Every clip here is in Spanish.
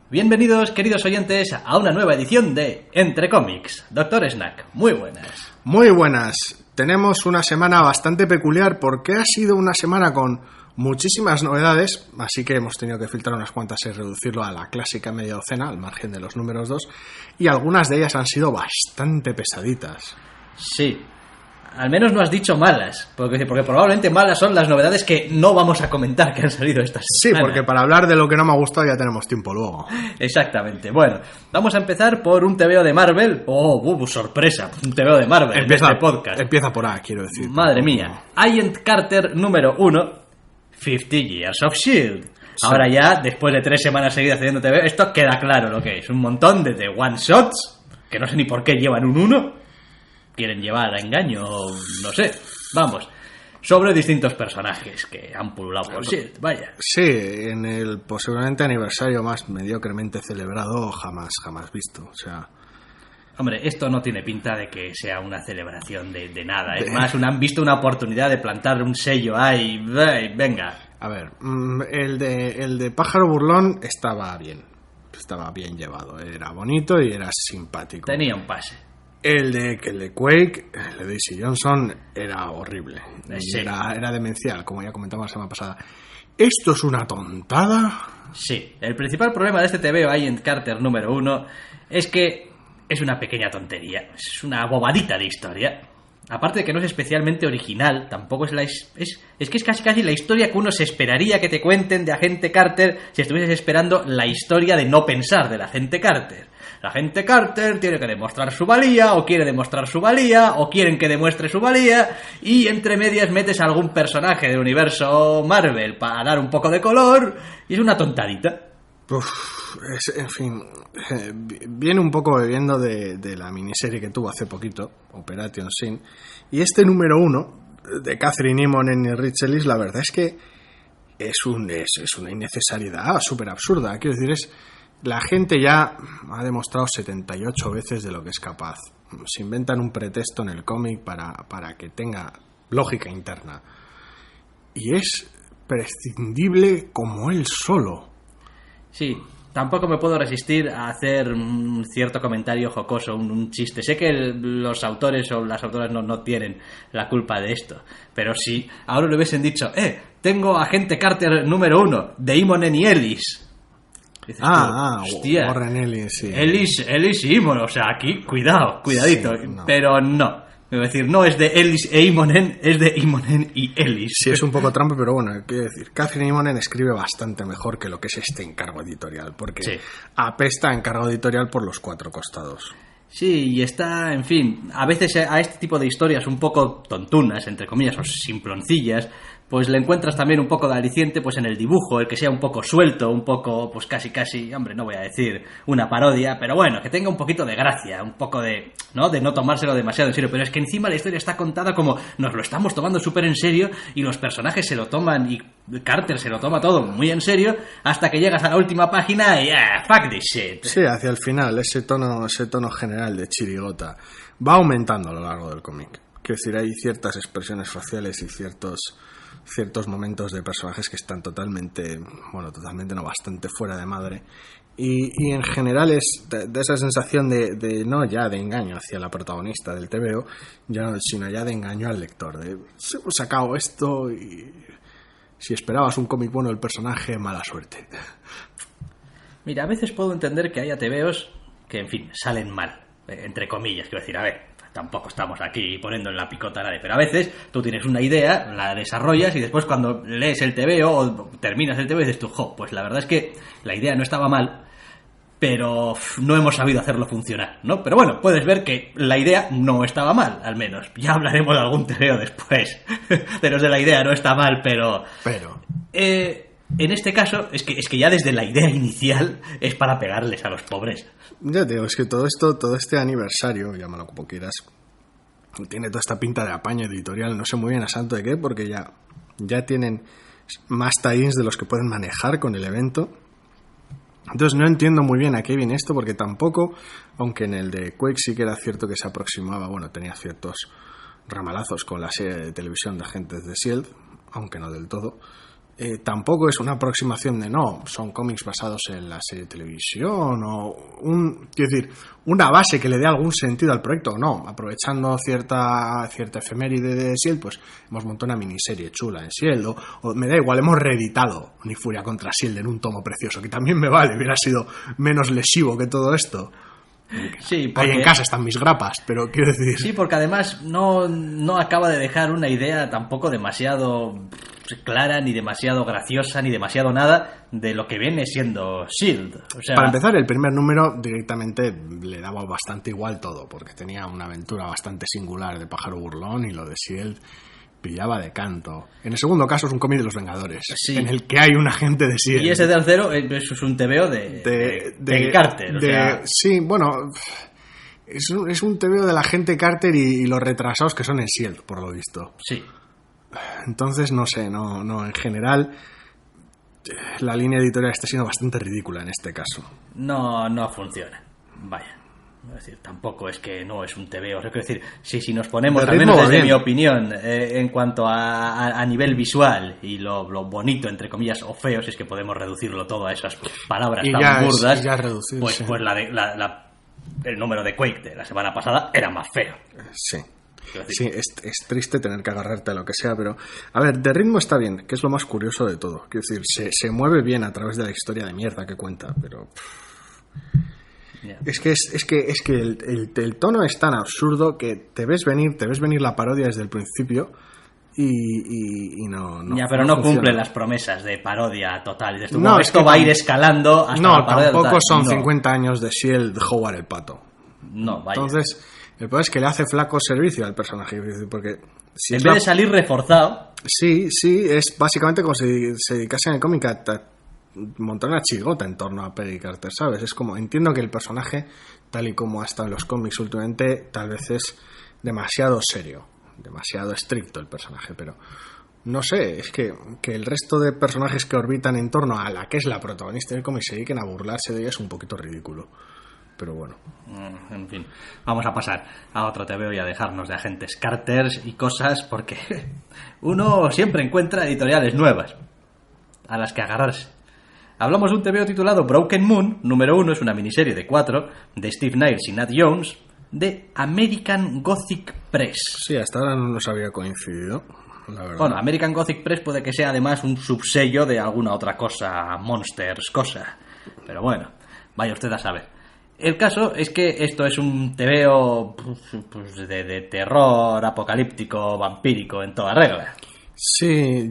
Bienvenidos, queridos oyentes, a una nueva edición de Entre Cómics. Doctor Snack, muy buenas. Muy buenas. Tenemos una semana bastante peculiar porque ha sido una semana con muchísimas novedades, así que hemos tenido que filtrar unas cuantas y reducirlo a la clásica media docena, al margen de los números 2, y algunas de ellas han sido bastante pesaditas. Sí, al menos no has dicho malas, porque probablemente malas son las novedades que no vamos a comentar que han salido esta semana. Sí, porque para hablar de lo que no me ha gustado ya tenemos tiempo luego. Exactamente. Bueno, vamos a empezar por un TVO de Marvel. Sorpresa, un TVO de Marvel en este podcast. Empieza por A, quiero decir. Madre mía. Agent Carter número 1, 50 Years of S.H.I.E.L.D. Sí. Ahora ya, después de 3 semanas seguidas haciendo TVO, esto queda claro lo que es. Un montón de one-shots, que no sé ni por qué llevan un 1. Quieren llevar a engaño, no sé. Vamos, sobre distintos personajes que han pululado por S.H.I.E.L.D., vaya. Sí, en el posiblemente aniversario más mediocremente celebrado jamás visto, o sea... Hombre, esto no tiene pinta de que sea una celebración de nada. Es más, han visto una oportunidad de plantar un sello ahí. Venga. A ver, el de Pájaro Burlón estaba bien llevado. Era bonito y era simpático. Tenía un pase. El de Quake, el de Daisy Johnson, era horrible. Sí. Era demencial, como ya comentamos la semana pasada. ¿Esto es una tontada? Sí. El principal problema de este TVO, Agent Carter número 1, es que es una pequeña tontería. Es una bobadita de historia. Aparte de que no es especialmente original, tampoco es que es casi la historia que uno se esperaría que te cuenten de Agente Carter si estuvieses esperando la historia de no pensar del Agente Carter. La Agente Carter tiene que demostrar su valía, o quiere demostrar su valía, o quieren que demuestre su valía, y entre medias metes a algún personaje del universo Marvel para dar un poco de color, y es una tontadita. En fin, viene un poco bebiendo de la miniserie que tuvo hace poquito, Operation Sin, y este número 1 de Catherine Immonen y Rich Ellis, la verdad es que es una innecesariedad súper absurda. Quiero decir, la gente ya ha demostrado 78 veces de lo que es capaz. Se inventan un pretexto en el cómic para que tenga lógica interna, y es prescindible como él solo. Sí, tampoco me puedo resistir a hacer un cierto comentario jocoso, un chiste. Sé que los autores o las autoras no tienen la culpa de esto, pero si ahora le hubiesen dicho, tengo a Agente Carter número 1, de Immonen y Ellis. Dices hostia, Warren Ellis, sí. Ellis y Immonen, o sea, aquí, cuidadito, sí, no. Pero no. Es decir, no es de Ellis e Immonen, es de Immonen y Ellis. Sí, es un poco trampa, pero bueno, quiero decir, Catherine Immonen escribe bastante mejor que lo que es este encargo editorial, porque sí, apesta encargo editorial por los 4 costados. Sí, y está, en fin, a veces a este tipo de historias un poco tontunas, entre comillas, o simploncillas, pues le encuentras también un poco de aliciente pues en el dibujo, el que sea un poco suelto, un poco, pues casi, hombre, no voy a decir una parodia, pero bueno, que tenga un poquito de gracia, un poco de no tomárselo demasiado en serio, pero es que encima la historia está contada como nos lo estamos tomando súper en serio y los personajes se lo toman y Carter se lo toma todo muy en serio hasta que llegas a la última página y fuck this shit. Sí, hacia el final, ese tono general de chirigota va aumentando a lo largo del cómic. Quiero decir, hay ciertas expresiones faciales y ciertos momentos de personajes que están totalmente no, bastante fuera de madre, y en general es de esa sensación de no ya de engaño hacia la protagonista del TVO, sino ya de engaño al lector, de hemos sacado esto y si esperabas un cómic bueno del personaje, mala suerte. Mira, a veces puedo entender que haya TVOs que, en fin, salen mal, entre comillas, quiero decir, a ver, tampoco estamos aquí poniendo en la picota a nadie, pero a veces tú tienes una idea, la desarrollas y después cuando lees el TVO o terminas el TVO dices tú, pues la verdad es que la idea no estaba mal, pero no hemos sabido hacerlo funcionar, ¿no? Pero bueno, puedes ver que la idea no estaba mal, al menos. Ya hablaremos de algún TVO después de los de la idea no está mal, pero... en este caso, es que ya desde la idea inicial es para pegarles a los pobres. Ya te digo, es que todo este aniversario, llámalo como quieras, tiene toda esta pinta de apaño editorial, no sé muy bien a santo de qué, porque ya tienen más tie-ins de los que pueden manejar con el evento. Entonces no entiendo muy bien a qué viene esto, porque tampoco, aunque en el de Quake sí que era cierto que se aproximaba, tenía ciertos ramalazos con la serie de televisión de Agentes de S.H.I.E.L.D., aunque no del todo. tampoco es una aproximación de no, son cómics basados en la serie de televisión o quiero decir, una base que le dé algún sentido al proyecto, no, aprovechando cierta efeméride de S.H.I.E.L.D., pues hemos montado una miniserie chula en S.H.I.E.L.D. o me da igual, hemos reeditado Ni Furia contra S.H.I.E.L.D. en un tomo precioso, que también me vale, hubiera sido menos lesivo que todo esto. Sí, porque... Ahí en casa están mis grapas, pero quiero decir... Sí, porque además no acaba de dejar una idea tampoco demasiado clara, ni demasiado graciosa, ni demasiado nada de lo que viene siendo S.H.I.E.L.D. O sea... Para empezar, el primer número directamente le daba bastante igual todo, porque tenía una aventura bastante singular de Pájaro Burlón y lo de S.H.I.E.L.D. pillaba de canto. En el segundo caso es un cómic de los Vengadores, sí, en el que hay un agente de S.H.I.E.L.D. Y ese tercero es un tebeo de Carter. O sea... Sí, bueno, es un tebeo de la agente Carter y los retrasados que son en S.H.I.E.L.D., por lo visto. Sí. Entonces, no sé, no en general la línea editorial está siendo bastante ridícula en este caso. No funciona. Vaya. Es decir, tampoco es que no es un tebeo. O sea, quiero decir, si nos ponemos, al menos desde mi opinión, en cuanto a nivel visual y lo bonito, entre comillas, o feo, si es que podemos reducirlo todo a esas palabras tan burdas, pues el número de Quake de la semana pasada era más feo. Sí. Sí, es triste tener que agarrarte a lo que sea, pero a ver, de ritmo está bien, que es lo más curioso de todo. Quiero decir, se mueve bien a través de la historia de mierda que cuenta, pero yeah. Es que el tono es tan absurdo que te ves venir la parodia desde el principio y no. Ya, pero no cumple las promesas de parodia total. Esto va a ir escalando hasta la parodia tampoco total. Son 50 años de S.H.I.E.L.D. Howard el Pato. No, vaya. Entonces, el problema es que le hace flaco servicio al personaje, porque si en vez de salir reforzado. Sí, es básicamente como si se dedicase en el cómic a montar una chigota en torno a Peggy Carter, ¿sabes? Es como, entiendo que el personaje, tal y como ha estado en los cómics últimamente, tal vez es demasiado serio, demasiado estricto el personaje, pero no sé, es que el resto de personajes que orbitan en torno a la que es la protagonista del cómic se dediquen a burlarse de ella es un poquito ridículo. Pero bueno. En fin, vamos a pasar a otro TVO y a dejarnos de agentes Carters y cosas, porque uno siempre encuentra editoriales nuevas a las que agarrarse. Hablamos de un TVO titulado Broken Moon, número 1, es una miniserie de 4 de Steve Niles y Nat Jones de American Gothic Press. Sí, hasta ahora no nos había coincidido, la verdad. Bueno, American Gothic Press puede que sea además un subsello de alguna otra cosa, Monsters, cosa. Pero bueno, vaya usted a saber. El caso es que esto es un tebeo pues, de terror apocalíptico, vampírico, en toda regla. Sí,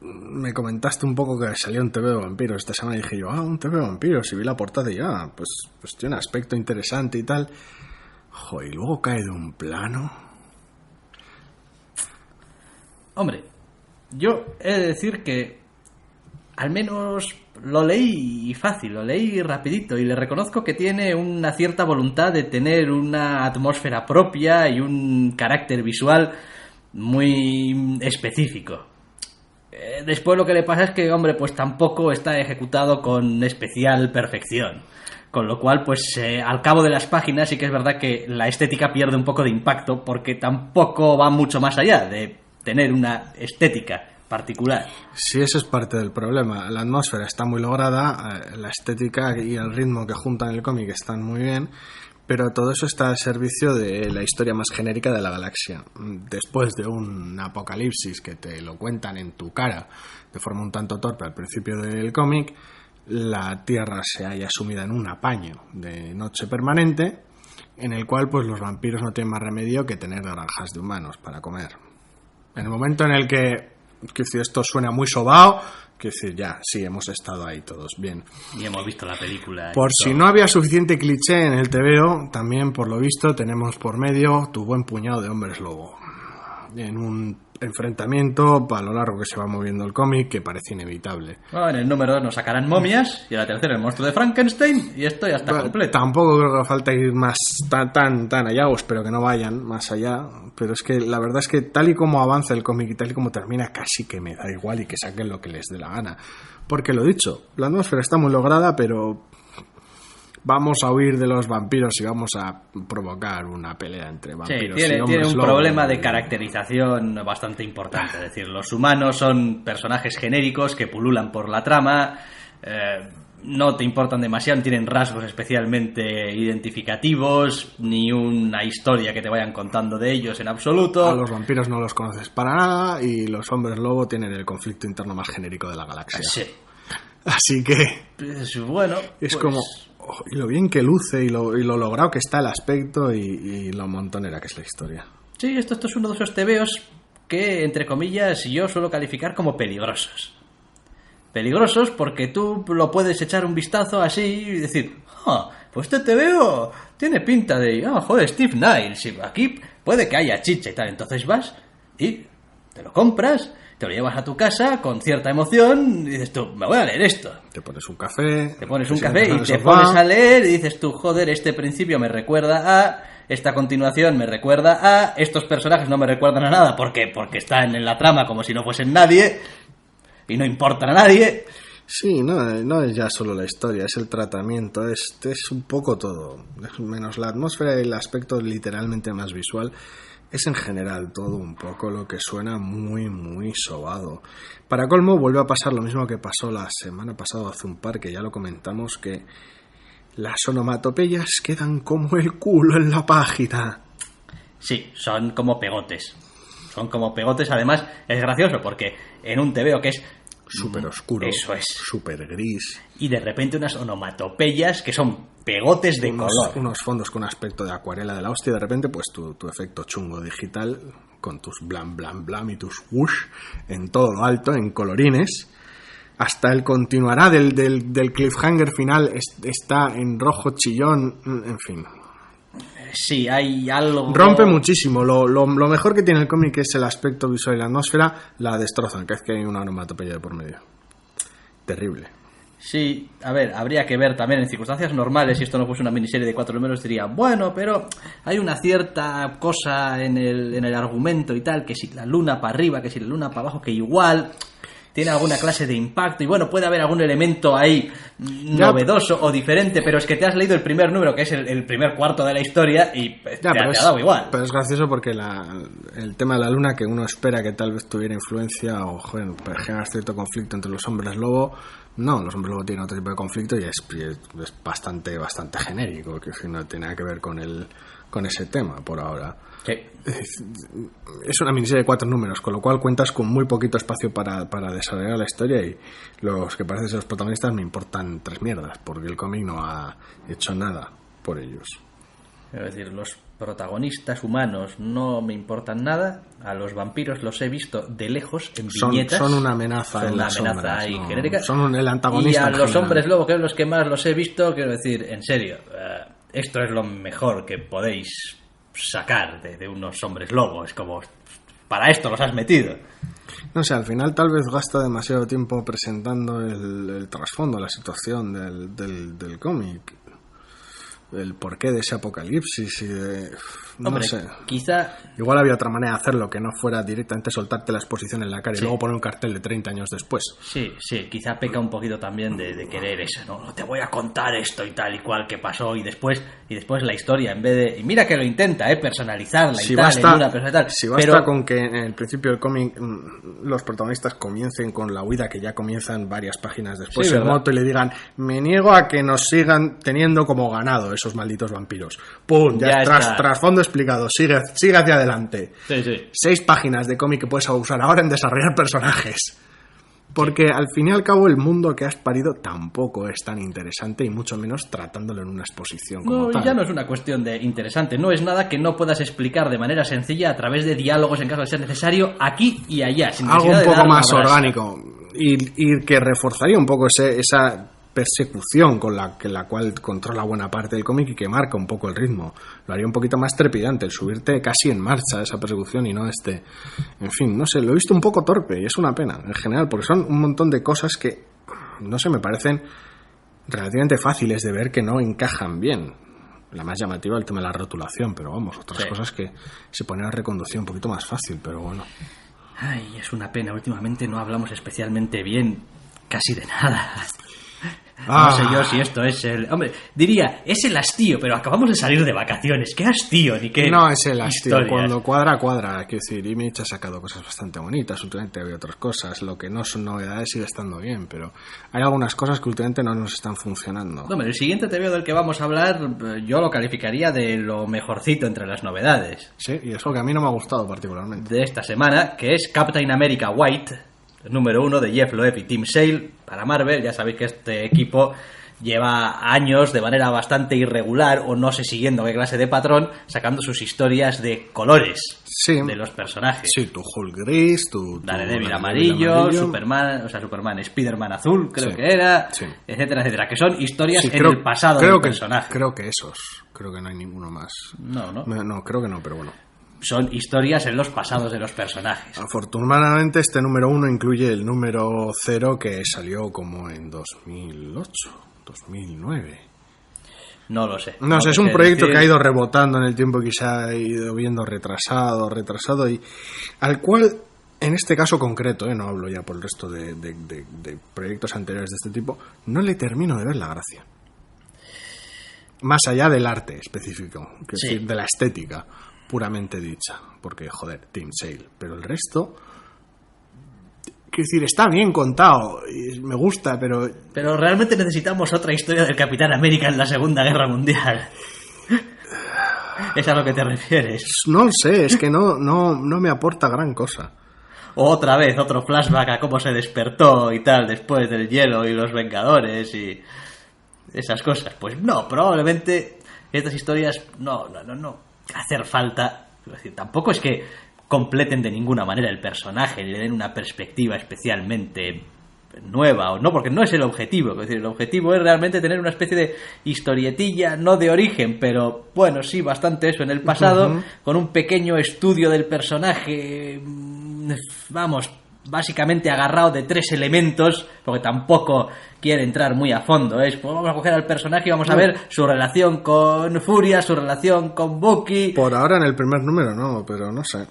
me comentaste un poco que salió un tebeo de vampiros esta semana y dije yo, un tebeo de vampiros, y vi la portada y pues tiene un aspecto interesante y tal. Joder, y luego cae de un plano. Hombre, yo he de decir que al menos lo leí fácil, lo leí rapidito y le reconozco que tiene una cierta voluntad de tener una atmósfera propia y un carácter visual muy específico. Después lo que le pasa es que, hombre, pues tampoco está ejecutado con especial perfección. Con lo cual, pues al cabo de las páginas sí que es verdad que la estética pierde un poco de impacto porque tampoco va mucho más allá de tener una estética particular. Sí, eso es parte del problema. La atmósfera está muy lograda, la estética y el ritmo que juntan el cómic están muy bien, pero todo eso está al servicio de la historia más genérica de la galaxia. Después de un apocalipsis que te lo cuentan en tu cara de forma un tanto torpe al principio del cómic, la Tierra se halla sumida en un apaño de noche permanente en el cual pues los vampiros no tienen más remedio que tener granjas de humanos para comer. En el momento en el que esto suena muy sobao, quiero decir, ya, sí, hemos estado ahí todos, bien. Y hemos visto la película. Por si no había suficiente cliché en el TVO, también, por lo visto, tenemos por medio tu buen puñado de hombres lobo. En un enfrentamiento a lo largo que se va moviendo el cómic que parece inevitable. Bueno, en el número 2 nos sacarán momias y en la tercera el monstruo de Frankenstein y esto ya está completo. Tampoco creo que falta ir más tan allá, o espero que no vayan más allá, pero es que la verdad es que tal y como avanza el cómic y tal y como termina casi que me da igual y que saquen lo que les dé la gana, porque lo dicho, la atmósfera está muy lograda, pero vamos a huir de los vampiros y vamos a provocar una pelea entre vampiros y tiene hombres un lobo. problema de caracterización bastante importante. Es decir, los humanos son personajes genéricos que pululan por la trama, no te importan demasiado, no tienen rasgos especialmente identificativos, ni una historia que te vayan contando de ellos en absoluto. A los vampiros no los conoces para nada y los hombres lobo tienen el conflicto interno más genérico de la galaxia. Sí. Así que Pues, bueno, es pues, como... y lo bien que luce y lo logrado que está el aspecto y lo montonera que es la historia. Sí, esto es uno de esos tebeos que, entre comillas, yo suelo calificar como peligrosos. Peligrosos porque tú lo puedes echar un vistazo así y decir, pues este tebeo tiene pinta de, joder, Steve Niles, y aquí puede que haya chicha y tal. Entonces vas y te lo compras, te lo llevas a tu casa con cierta emoción y dices tú, me voy a leer esto. Te pones un café. Te pones un sientas café en y el te sofá. pones a leer y dices tú, joder, este principio me recuerda a... Esta continuación me recuerda a... Estos personajes no me recuerdan a nada porque están en la trama como si no fuesen nadie y no importan a nadie. Sí, no es ya solo la historia, es el tratamiento, es un poco todo. Menos la atmósfera y el aspecto literalmente más visual, es en general todo un poco lo que suena muy, muy sobado. Para colmo, vuelve a pasar lo mismo que pasó la semana pasada hace un par, que ya lo comentamos, que las onomatopeyas quedan como el culo en la página. Sí, son como pegotes. Son como pegotes, además es gracioso porque en un tebeo que es... Súper oscuro, eso es, súper gris. Y de repente unas onomatopeyas que son pegotes de color. Unos fondos con aspecto de acuarela de la hostia, y de repente pues tu efecto chungo digital con tus blam blam blam y tus whoosh en todo lo alto, en colorines. Hasta el continuará del cliffhanger final está en rojo chillón, en fin. Sí, hay algo... Rompe muchísimo. Lo mejor que tiene el cómic es el aspecto visual y la atmósfera. La destrozan, que es que hay una onomatopeya de por medio. Terrible. Sí, a ver, habría que ver también en circunstancias normales, si esto no fuese una miniserie de 4 números, diría, bueno, pero hay una cierta cosa en el argumento y tal, que si la luna para arriba, que si la luna para abajo, que igual tiene alguna clase de impacto y bueno, puede haber algún elemento ahí novedoso o diferente, pero es que te has leído el primer número, que es el primer cuarto de la historia y te ha dado igual. Pero es gracioso porque el tema de la luna, que uno espera que tal vez tuviera influencia o generar cierto conflicto entre los hombres lobo, no, los hombres lobo tienen otro tipo de conflicto y es bastante genérico, que no tiene nada que ver con ese tema por ahora. Sí. Es una miniserie de 4 números, con lo cual cuentas con muy poquito espacio para desarrollar la historia y los que parecen ser los protagonistas me importan 3 mierdas, porque el cómic no ha hecho nada por ellos. Es decir, los protagonistas humanos no me importan nada, a los vampiros los he visto de lejos en viñetas. Son una amenaza en las sombras, ahí genérica. Son el antagonista. Y a en los general. hombres lobo, que son los que más los he visto, quiero decir, en serio, esto es lo mejor que podéis sacar de unos hombres lobo. Es como, para esto los has metido. No sé, al final tal vez gasta demasiado tiempo presentando el trasfondo, la situación del cómic, el porqué de ese apocalipsis y de... Hombre, no sé. quizá... Igual había otra manera de hacerlo, que no fuera directamente soltarte la exposición en la cara y luego poner un cartel de 30 años después. Sí, quizá peca un poquito también de querer eso, ¿no? No te voy a contar esto y tal y cual que pasó y después la historia, en vez de... Y mira que lo intenta, personalizarla y tal, en una persona y tal. Si basta con que en el principio del cómic los protagonistas comiencen con la huida, que ya comienzan varias páginas después sí, en moto, y le digan, me niego a que nos sigan teniendo como ganado esos malditos vampiros. ¡Pum! Ya trasfondo explicado, sigue hacia adelante. Sí. 6 páginas de cómic que puedes usar ahora en desarrollar personajes. Porque al fin y al cabo el mundo que has parido tampoco es tan interesante y mucho menos tratándolo en una exposición como tal. Ya no es una cuestión de interesante, no es nada que no puedas explicar de manera sencilla a través de diálogos en caso de ser necesario aquí y allá. Sin algo un poco más abrazo. Orgánico y que reforzaría un poco esa persecución con la cual controla buena parte del cómic y que marca un poco el ritmo. Lo haría un poquito más trepidante, el subirte casi en marcha esa persecución y no en fin, no sé, lo he visto un poco torpe y es una pena en general, porque son un montón de cosas que no sé, me parecen relativamente fáciles de ver que no encajan bien. La más llamativa el tema de la rotulación, pero vamos, otras cosas que se ponen a reconducir un poquito más fácil, pero bueno. Ay, es una pena, últimamente no hablamos especialmente bien casi de nada. No sé yo si esto es el... Hombre, diría, es el hastío, pero acabamos de salir de vacaciones. ¿Qué hastío? Ni qué No es el hastío. historias. Cuando cuadra. Quiero decir, Image ha sacado cosas bastante bonitas. Últimamente había otras cosas. Lo que no son novedades sigue estando bien, pero hay algunas cosas que últimamente no nos están funcionando. No, pero el siguiente TVO del que vamos a hablar, yo lo calificaría de lo mejorcito entre las novedades. Sí, y eso que a mí no me ha gustado particularmente. De esta semana, que es Captain America White, el número 1 de Jeff Loeb y Tim Sale para Marvel. Ya sabéis que este equipo lleva años de manera bastante irregular, o no sé siguiendo qué clase de patrón, sacando sus historias de colores de los personajes. Sí, tu Hulk gris, tu Daredevil amarillo, Superman, Spider-Man azul, creo que era, etcétera, etcétera, que son historias en el pasado del personaje. Creo que no hay ninguno más. No, creo que no, pero bueno. Son historias en los pasados de los personajes. Afortunadamente este número 1 incluye el número 0 que salió como en 2008, 2009. No lo sé. No sé, es un proyecto que ha ido rebotando en el tiempo, que se ha ido viendo retrasado, y al cual, en este caso concreto, no hablo ya por el resto de proyectos anteriores de este tipo, no le termino de ver la gracia. Más allá del arte específico, es decir, de la estética puramente dicha, porque joder, Tim Sale, pero el resto, quiero decir, está bien contado y me gusta, pero realmente necesitamos otra historia del Capitán América en la Segunda Guerra Mundial. ¿Es a lo que te refieres? No sé, es que no me aporta gran cosa. O otra vez otro flashback a cómo se despertó y tal después del hielo y los Vengadores y esas cosas. Pues no, probablemente estas historias no hacer falta. Es decir, tampoco es que completen de ninguna manera el personaje, le den una perspectiva especialmente nueva, o no, porque no es el objetivo. Es decir, el objetivo es realmente tener una especie de historietilla, no de origen, pero bueno, sí, bastante eso en el pasado, con un pequeño estudio del personaje, vamos, básicamente agarrado de 3 elementos, porque tampoco quiere entrar muy a fondo. Pues vamos a coger al personaje y vamos a ver su relación con Furia, su relación con Bucky. Por ahora en el primer número no, pero no sé.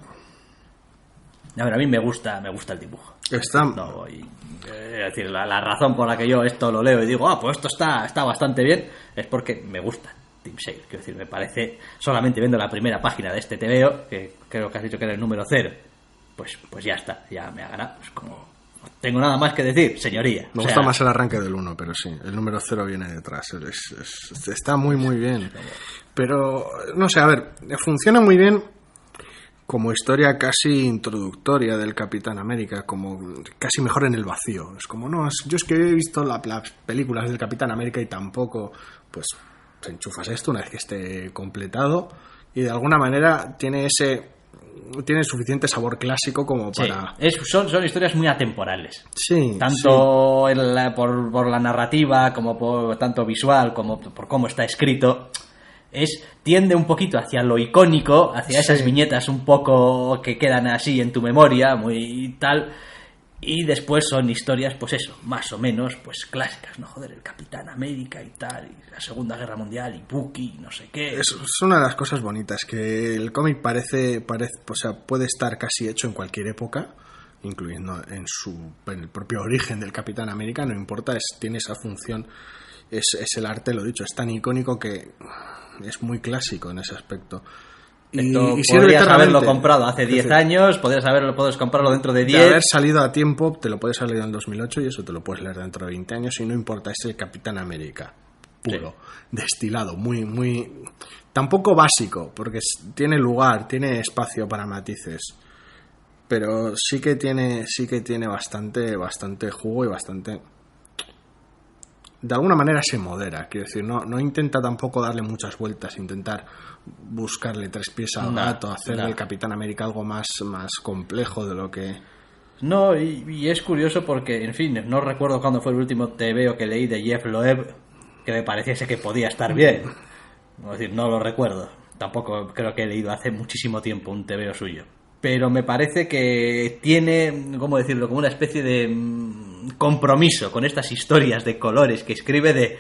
A ver, a mí me gusta el dibujo. Está... No, es decir, la razón por la que yo esto lo leo y digo, pues esto está bastante bien, es porque me gusta Tim Sale. Quiero decir, me parece, solamente viendo la primera página de este TVO, que creo que has dicho que era el número 0, pues ya está, ya me ha ganado. Pues como no tengo nada más que decir, señoría. Me gusta más el arranque del 1, pero sí, el número 0 viene detrás. Está muy, muy bien. Pero, no sé, a ver, funciona muy bien como historia casi introductoria del Capitán América, como casi mejor en el vacío. Es como, yo es que he visto las películas del Capitán América y tampoco, pues enchufas esto una vez que esté completado y de alguna manera tiene suficiente sabor clásico como para... Sí, son historias muy atemporales. Sí. Tanto por la narrativa, como por tanto visual, como por cómo está escrito. Tiende un poquito hacia lo icónico, hacia esas viñetas un poco que quedan así en tu memoria, muy tal, y después son historias, pues eso, más o menos, pues clásicas, ¿no? Joder, el Capitán América y tal, y la Segunda Guerra Mundial, y Bucky, no sé qué. Es una de las cosas bonitas, que el cómic parece, o sea, puede estar casi hecho en cualquier época, incluyendo en el propio origen del Capitán América, no importa, tiene esa función, es el arte, lo dicho, es tan icónico que es muy clásico en ese aspecto. Y podrías haberlo comprado hace 10 años, puedes comprarlo dentro de 10. De haber salido a tiempo, te lo puedes haber leído en 2008 y eso te lo puedes leer dentro de 20 años y no importa, es el Capitán América puro, destilado, muy, muy... Tampoco básico, porque tiene lugar, tiene espacio para matices, pero sí que tiene bastante jugo y bastante... De alguna manera se modera, quiero decir, no intenta tampoco darle muchas vueltas, intentar buscarle 3 pies al gato, hacerle el Capitán América algo más complejo de lo que... No, y es curioso porque, en fin, no recuerdo cuándo fue el último TVO que leí de Jeff Loeb que me pareciese que podía estar bien. Es decir, no lo recuerdo. Tampoco creo que he leído hace muchísimo tiempo un TVO suyo. Pero me parece que tiene, ¿cómo decirlo?, como una especie de compromiso con estas historias de colores que escribe, de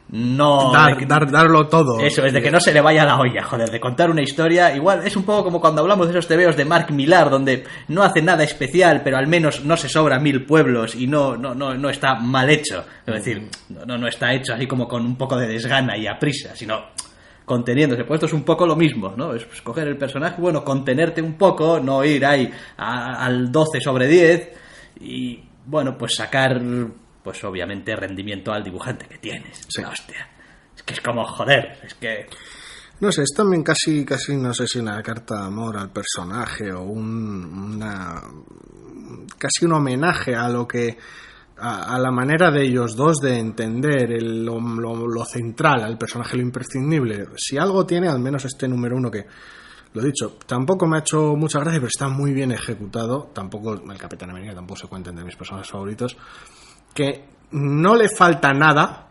no... darlo todo. Eso, es de que no se le vaya la olla, joder, de contar una historia. Igual es un poco como cuando hablamos de esos tebeos de Mark Millar, donde no hace nada especial, pero al menos no se sobra 1000 pueblos y no está mal hecho. Es decir, no está hecho así como con un poco de desgana y a prisa, sino conteniéndose. Pues esto es un poco lo mismo, ¿no? Es coger el personaje, bueno, contenerte un poco, no ir ahí al 12/10 y, bueno, pues sacar... pues obviamente rendimiento al dibujante que tienes. Sí. Hostia. Es que es como, joder, es que... No sé, es también casi no sé si una carta de amor al personaje o casi un homenaje a lo que... a la manera de ellos dos de entender lo central al personaje, lo imprescindible. Si algo tiene, al menos este número 1 que... Lo dicho, tampoco me ha hecho mucha gracia, pero está muy bien ejecutado. Tampoco, el Capitán América tampoco se cuenta entre mis personajes favoritos. Que no le falta nada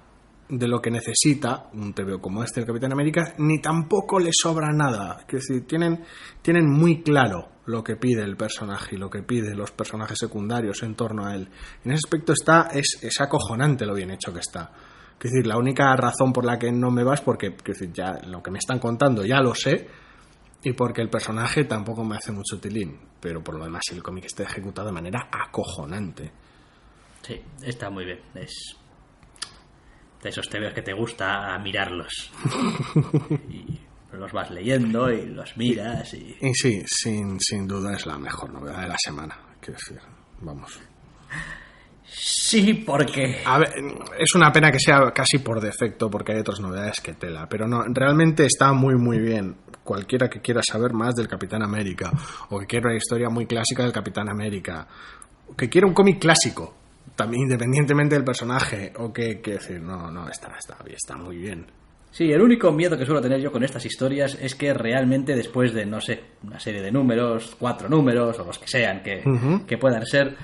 de lo que necesita un TVO como este, el Capitán América, ni tampoco le sobra nada. Es decir, tienen muy claro lo que pide el personaje y lo que piden los personajes secundarios en torno a él. En ese aspecto es acojonante lo bien hecho que está. Es decir, la única razón por la que no me va es porque, es decir, ya lo que me están contando ya lo sé, y porque el personaje tampoco me hace mucho tilín. Pero por lo demás, el cómic está ejecutado de manera acojonante. Sí, está muy bien. Es de esos tebeos que te gusta mirarlos. Y los vas leyendo y los miras. Y sí, sin duda es la mejor novedad de la semana. Quiero decir, vamos. Sí, porque... A ver, es una pena que sea casi por defecto, porque hay otras novedades que tela. Pero no, realmente está muy, muy bien. Cualquiera que quiera saber más del Capitán América, o que quiera una historia muy clásica del Capitán América, o que quiera un cómic clásico, también independientemente del personaje, o que decir, no, está muy bien. Sí, el único miedo que suelo tener yo con estas historias es que realmente después de, no sé, una serie de números, 4 números, o los que sean que puedan ser,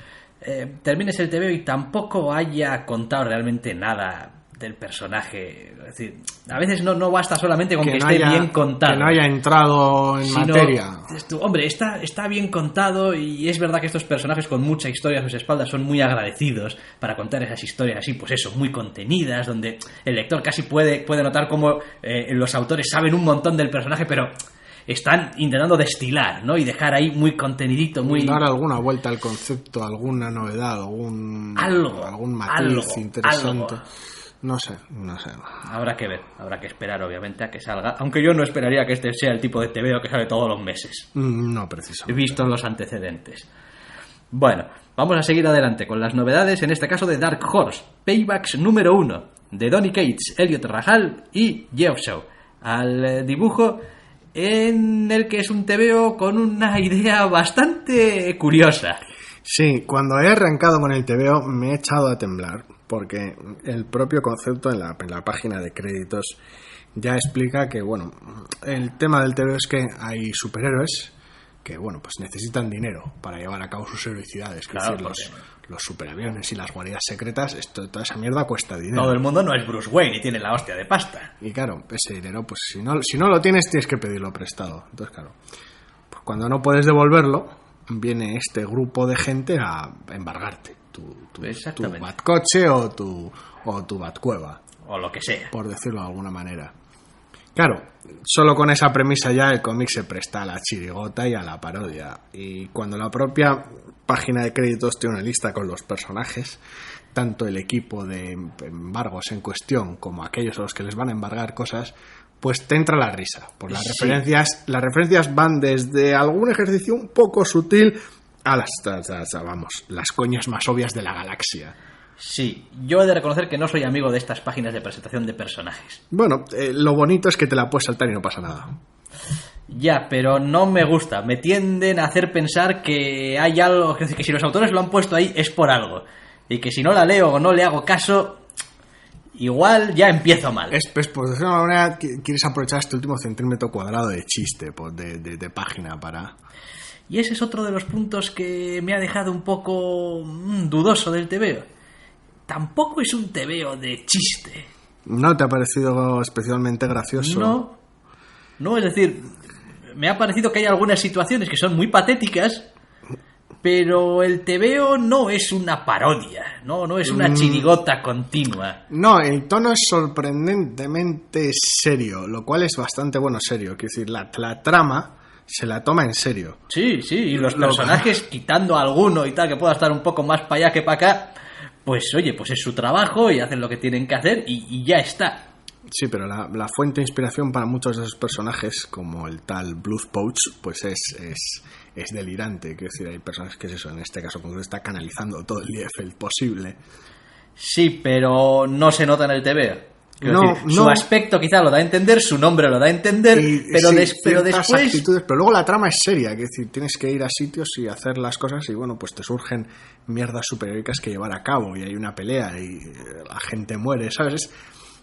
termines el TVO y tampoco haya contado realmente nada del personaje. Es decir, a veces no basta solamente con que esté bien contado, que no haya entrado en materia. Hombre, está bien contado, y es verdad que estos personajes con mucha historia a sus espaldas son muy agradecidos para contar esas historias así, pues eso, muy contenidas, donde el lector casi puede notar cómo los autores saben un montón del personaje, pero están intentando destilar, ¿no? Y dejar ahí muy contenidito, muy... dar alguna vuelta al concepto, alguna novedad, algún matiz interesante. Algo. No sé. Habrá que ver, habrá que esperar obviamente a que salga, aunque yo no esperaría que este sea el tipo de TVO que sale todos los meses. No, precisamente. Visto los antecedentes. Bueno, vamos a seguir adelante con las novedades, en este caso de Dark Horse, Paybacks número 1, de Donny Cates, Elliot Rahal y Geoff Shaw. Al dibujo, en el que es un TVO con una idea bastante curiosa. Sí, cuando he arrancado con el TVO me he echado a temblar, porque el propio concepto en la página de créditos ya explica que, bueno, el tema del TVO es que hay superhéroes que, bueno, pues necesitan dinero para llevar a cabo sus heroicidades. Claro, es decir, los superaviones y las guaridas secretas, toda esa mierda cuesta dinero. Todo el mundo no es Bruce Wayne y tiene la hostia de pasta. Y claro, ese dinero, pues si no lo tienes, tienes que pedirlo prestado. Entonces, claro, pues cuando no puedes devolverlo, viene este grupo de gente a embargarte tu batcoche o tu batcueva, o lo que sea, por decirlo de alguna manera. Claro, solo con esa premisa ya el cómic se presta a la chirigota y a la parodia. Y cuando la propia página de créditos tiene una lista con los personajes, tanto el equipo de embargos en cuestión como aquellos a los que les van a embargar cosas, pues te entra la risa. Pues las referencias van desde algún ejercicio un poco sutil a las coñas más obvias de la galaxia. Sí, yo he de reconocer que no soy amigo de estas páginas de presentación de personajes. Bueno, lo bonito es que te la puedes saltar y no pasa nada. Ya, pero no me gusta. Me tienden a hacer pensar que hay algo... Es decir, que si los autores lo han puesto ahí es por algo. Y que si no la leo o no le hago caso, igual ya empiezo mal. Pues por decirlo de alguna manera, quieres aprovechar este último centímetro cuadrado de chiste, pues, de página para... Y ese es otro de los puntos que me ha dejado un poco dudoso del TVO. Tampoco es un TVO de chiste. ¿No te ha parecido especialmente gracioso? No, es decir, me ha parecido que hay algunas situaciones que son muy patéticas, Pero el TVO no es una parodia, no es una chirigota continua. No, el tono es sorprendentemente serio, lo cual es bastante serio. Quiero decir, la trama se la toma en serio. Sí, y los personajes, quitando a alguno y tal, que pueda estar un poco más para allá que para acá, pues oye, pues es su trabajo y hacen lo que tienen que hacer y ya está. Sí, pero la fuente de inspiración para muchos de esos personajes, como el tal Blues Pouch, pues es delirante. Quiero decir, hay personajes que es eso, en este caso concreto está canalizando todo el Liefeld posible. Sí, pero no se nota en el TVO. No. Su aspecto quizá lo da a entender, su nombre lo da a entender, pero después... actitudes, pero luego la trama es seria, es decir, tienes que ir a sitios y hacer las cosas y pues te surgen mierdas superhéroicas que llevar a cabo y hay una pelea y la gente muere, ¿sabes?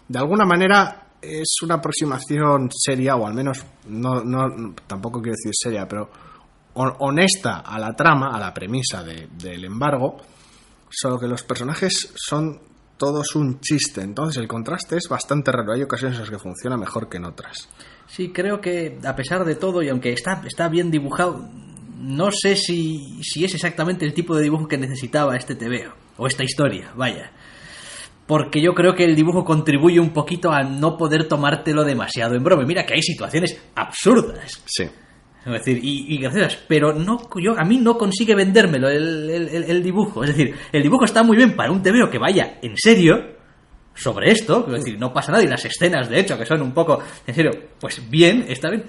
De alguna manera es una aproximación seria, o al menos no tampoco quiero decir seria, pero honesta a la trama, a la premisa del embargo, solo que los personajes son todos un chiste, entonces el contraste es bastante raro. Hay ocasiones en las que funciona mejor que en otras. Sí, creo que a pesar de todo, y aunque está bien dibujado, no sé si es exactamente el tipo de dibujo que necesitaba este TVO, o esta historia, vaya. Porque yo creo que el dibujo contribuye un poquito a no poder tomártelo demasiado en broma. Mira que hay situaciones absurdas. Sí. Es decir, y graciosas, pero a mí no consigue vendérmelo el dibujo. Es decir, el dibujo está muy bien para un TVO que vaya en serio sobre esto. Es decir, no pasa nada. Y las escenas, de hecho, que son un poco, en serio, pues bien, está bien.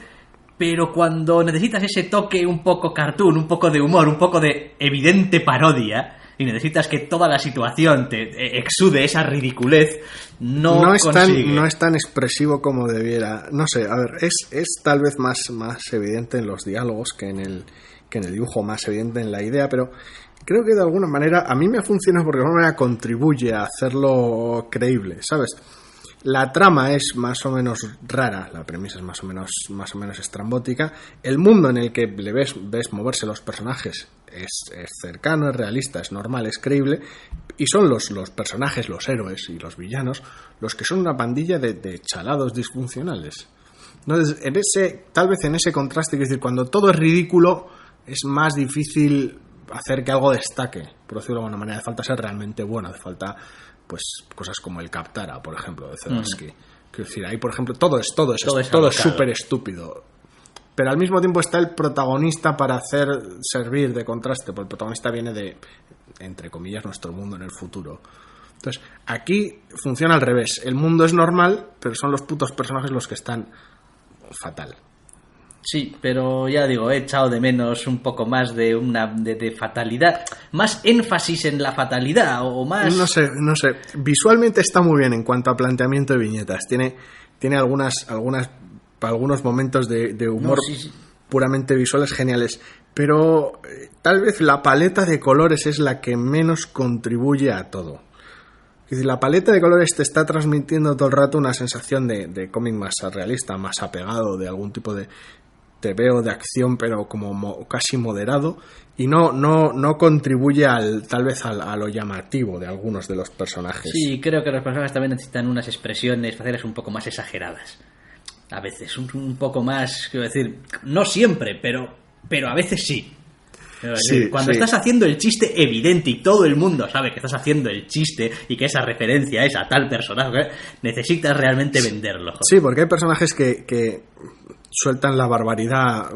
Pero cuando necesitas ese toque un poco cartoon, un poco de humor, un poco de evidente parodia, y necesitas que toda la situación te exude esa ridiculez, no es tan expresivo como debiera. No sé, a ver, es tal vez más evidente en los diálogos que en el dibujo, más evidente en la idea, pero creo que de alguna manera a mí me funciona porque de alguna manera contribuye a hacerlo creíble, ¿sabes? La trama es más o menos rara, la premisa es más o menos estrambótica. El mundo en el que le ves moverse los personajes es cercano, es realista, es normal, es creíble. Y son los personajes, los héroes y los villanos, los que son una pandilla de chalados disfuncionales. Entonces, tal vez en ese contraste, es decir, cuando todo es ridículo, es más difícil hacer que algo destaque, por decirlo de alguna manera. Hace falta ser realmente bueno, hace falta pues cosas como el Kaptara, por ejemplo, de Zdarsky. Quiero decir, ahí, por ejemplo, todo es súper estúpido. Pero al mismo tiempo está el protagonista para servir de contraste, porque el protagonista viene de, entre comillas, nuestro mundo en el futuro. Entonces, aquí funciona al revés. El mundo es normal, pero son los putos personajes los que están fatal. Sí, pero ya digo, he echado de menos un poco más de fatalidad, más énfasis en la fatalidad o más... No sé, visualmente está muy bien en cuanto a planteamiento de viñetas, tiene algunos momentos de humor puramente visuales geniales, pero tal vez la paleta de colores es la que menos contribuye a todo. Es decir, la paleta de colores te está transmitiendo todo el rato una sensación de cómic más realista, más apegado, de algún tipo de TVO de acción, pero como casi moderado, y no contribuye tal vez a lo llamativo de algunos de los personajes. Sí, creo que los personajes también necesitan unas expresiones faciales un poco más exageradas. A veces, un poco más, quiero decir, no siempre, pero a veces sí. Cuando estás haciendo el chiste evidente y todo el mundo sabe que estás haciendo el chiste y que esa referencia es a tal personaje, necesitas realmente venderlo. Joder. Sí, porque hay personajes que sueltan la barbaridad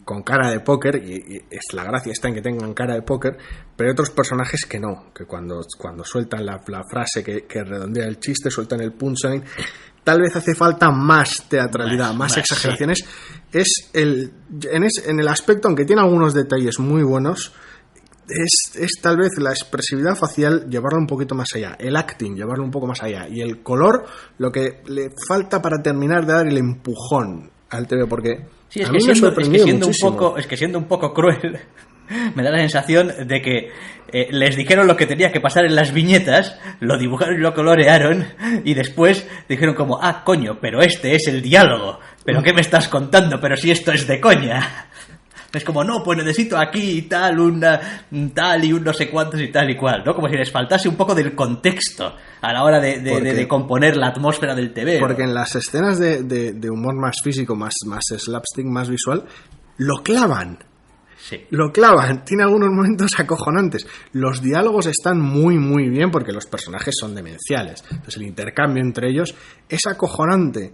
con cara de póker y es la gracia está en que tengan cara de póker, pero hay otros personajes que no, que cuando sueltan la frase que redondea el chiste, sueltan el punchline, tal vez hace falta más teatralidad, más exageraciones. Sí. En el aspecto, aunque tiene algunos detalles muy buenos, es tal vez la expresividad facial llevarlo un poquito más allá, el acting llevarlo un poco más allá, y el color lo que le falta para terminar de dar el empujón al TV, porque sí, a mí me sorprendió muchísimo. Es que siendo un poco cruel, me da la sensación de que les dijeron lo que tenía que pasar en las viñetas, lo dibujaron y lo colorearon, y después dijeron como, coño, pero este es el diálogo, pero ¿qué me estás contando? Pero si esto es de coña. Es como, no, pues necesito aquí tal, tal y un no sé cuántos y tal y cual, ¿no? Como si les faltase un poco del contexto a la hora de componer la atmósfera del TV. Porque en las escenas de humor más físico, más slapstick, más visual, lo clavan. Sí. Lo clavan, tiene algunos momentos acojonantes. Los diálogos están muy, muy bien porque los personajes son demenciales. Entonces el intercambio entre ellos es acojonante.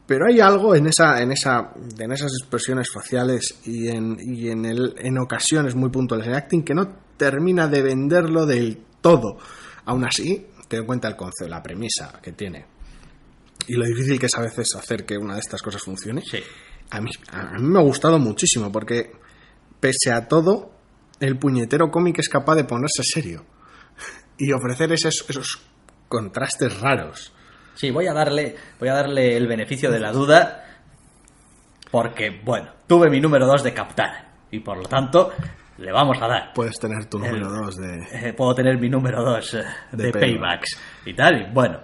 Pero hay algo en esas expresiones faciales y en ocasiones muy puntuales en acting que no termina de venderlo del todo. Aún así, ten en cuenta el concepto, la premisa que tiene y lo difícil que es a veces hacer que una de estas cosas funcione. Sí. A mí me ha gustado muchísimo porque, pese a todo, el puñetero cómic es capaz de ponerse serio y ofrecer esos contrastes raros. Sí, voy a darle el beneficio de la duda porque, bueno, tuve mi número 2 de Captar y por lo tanto le vamos a dar. Puedes tener tu número 2 de... puedo tener mi número 2 de Paybacks y tal, y bueno,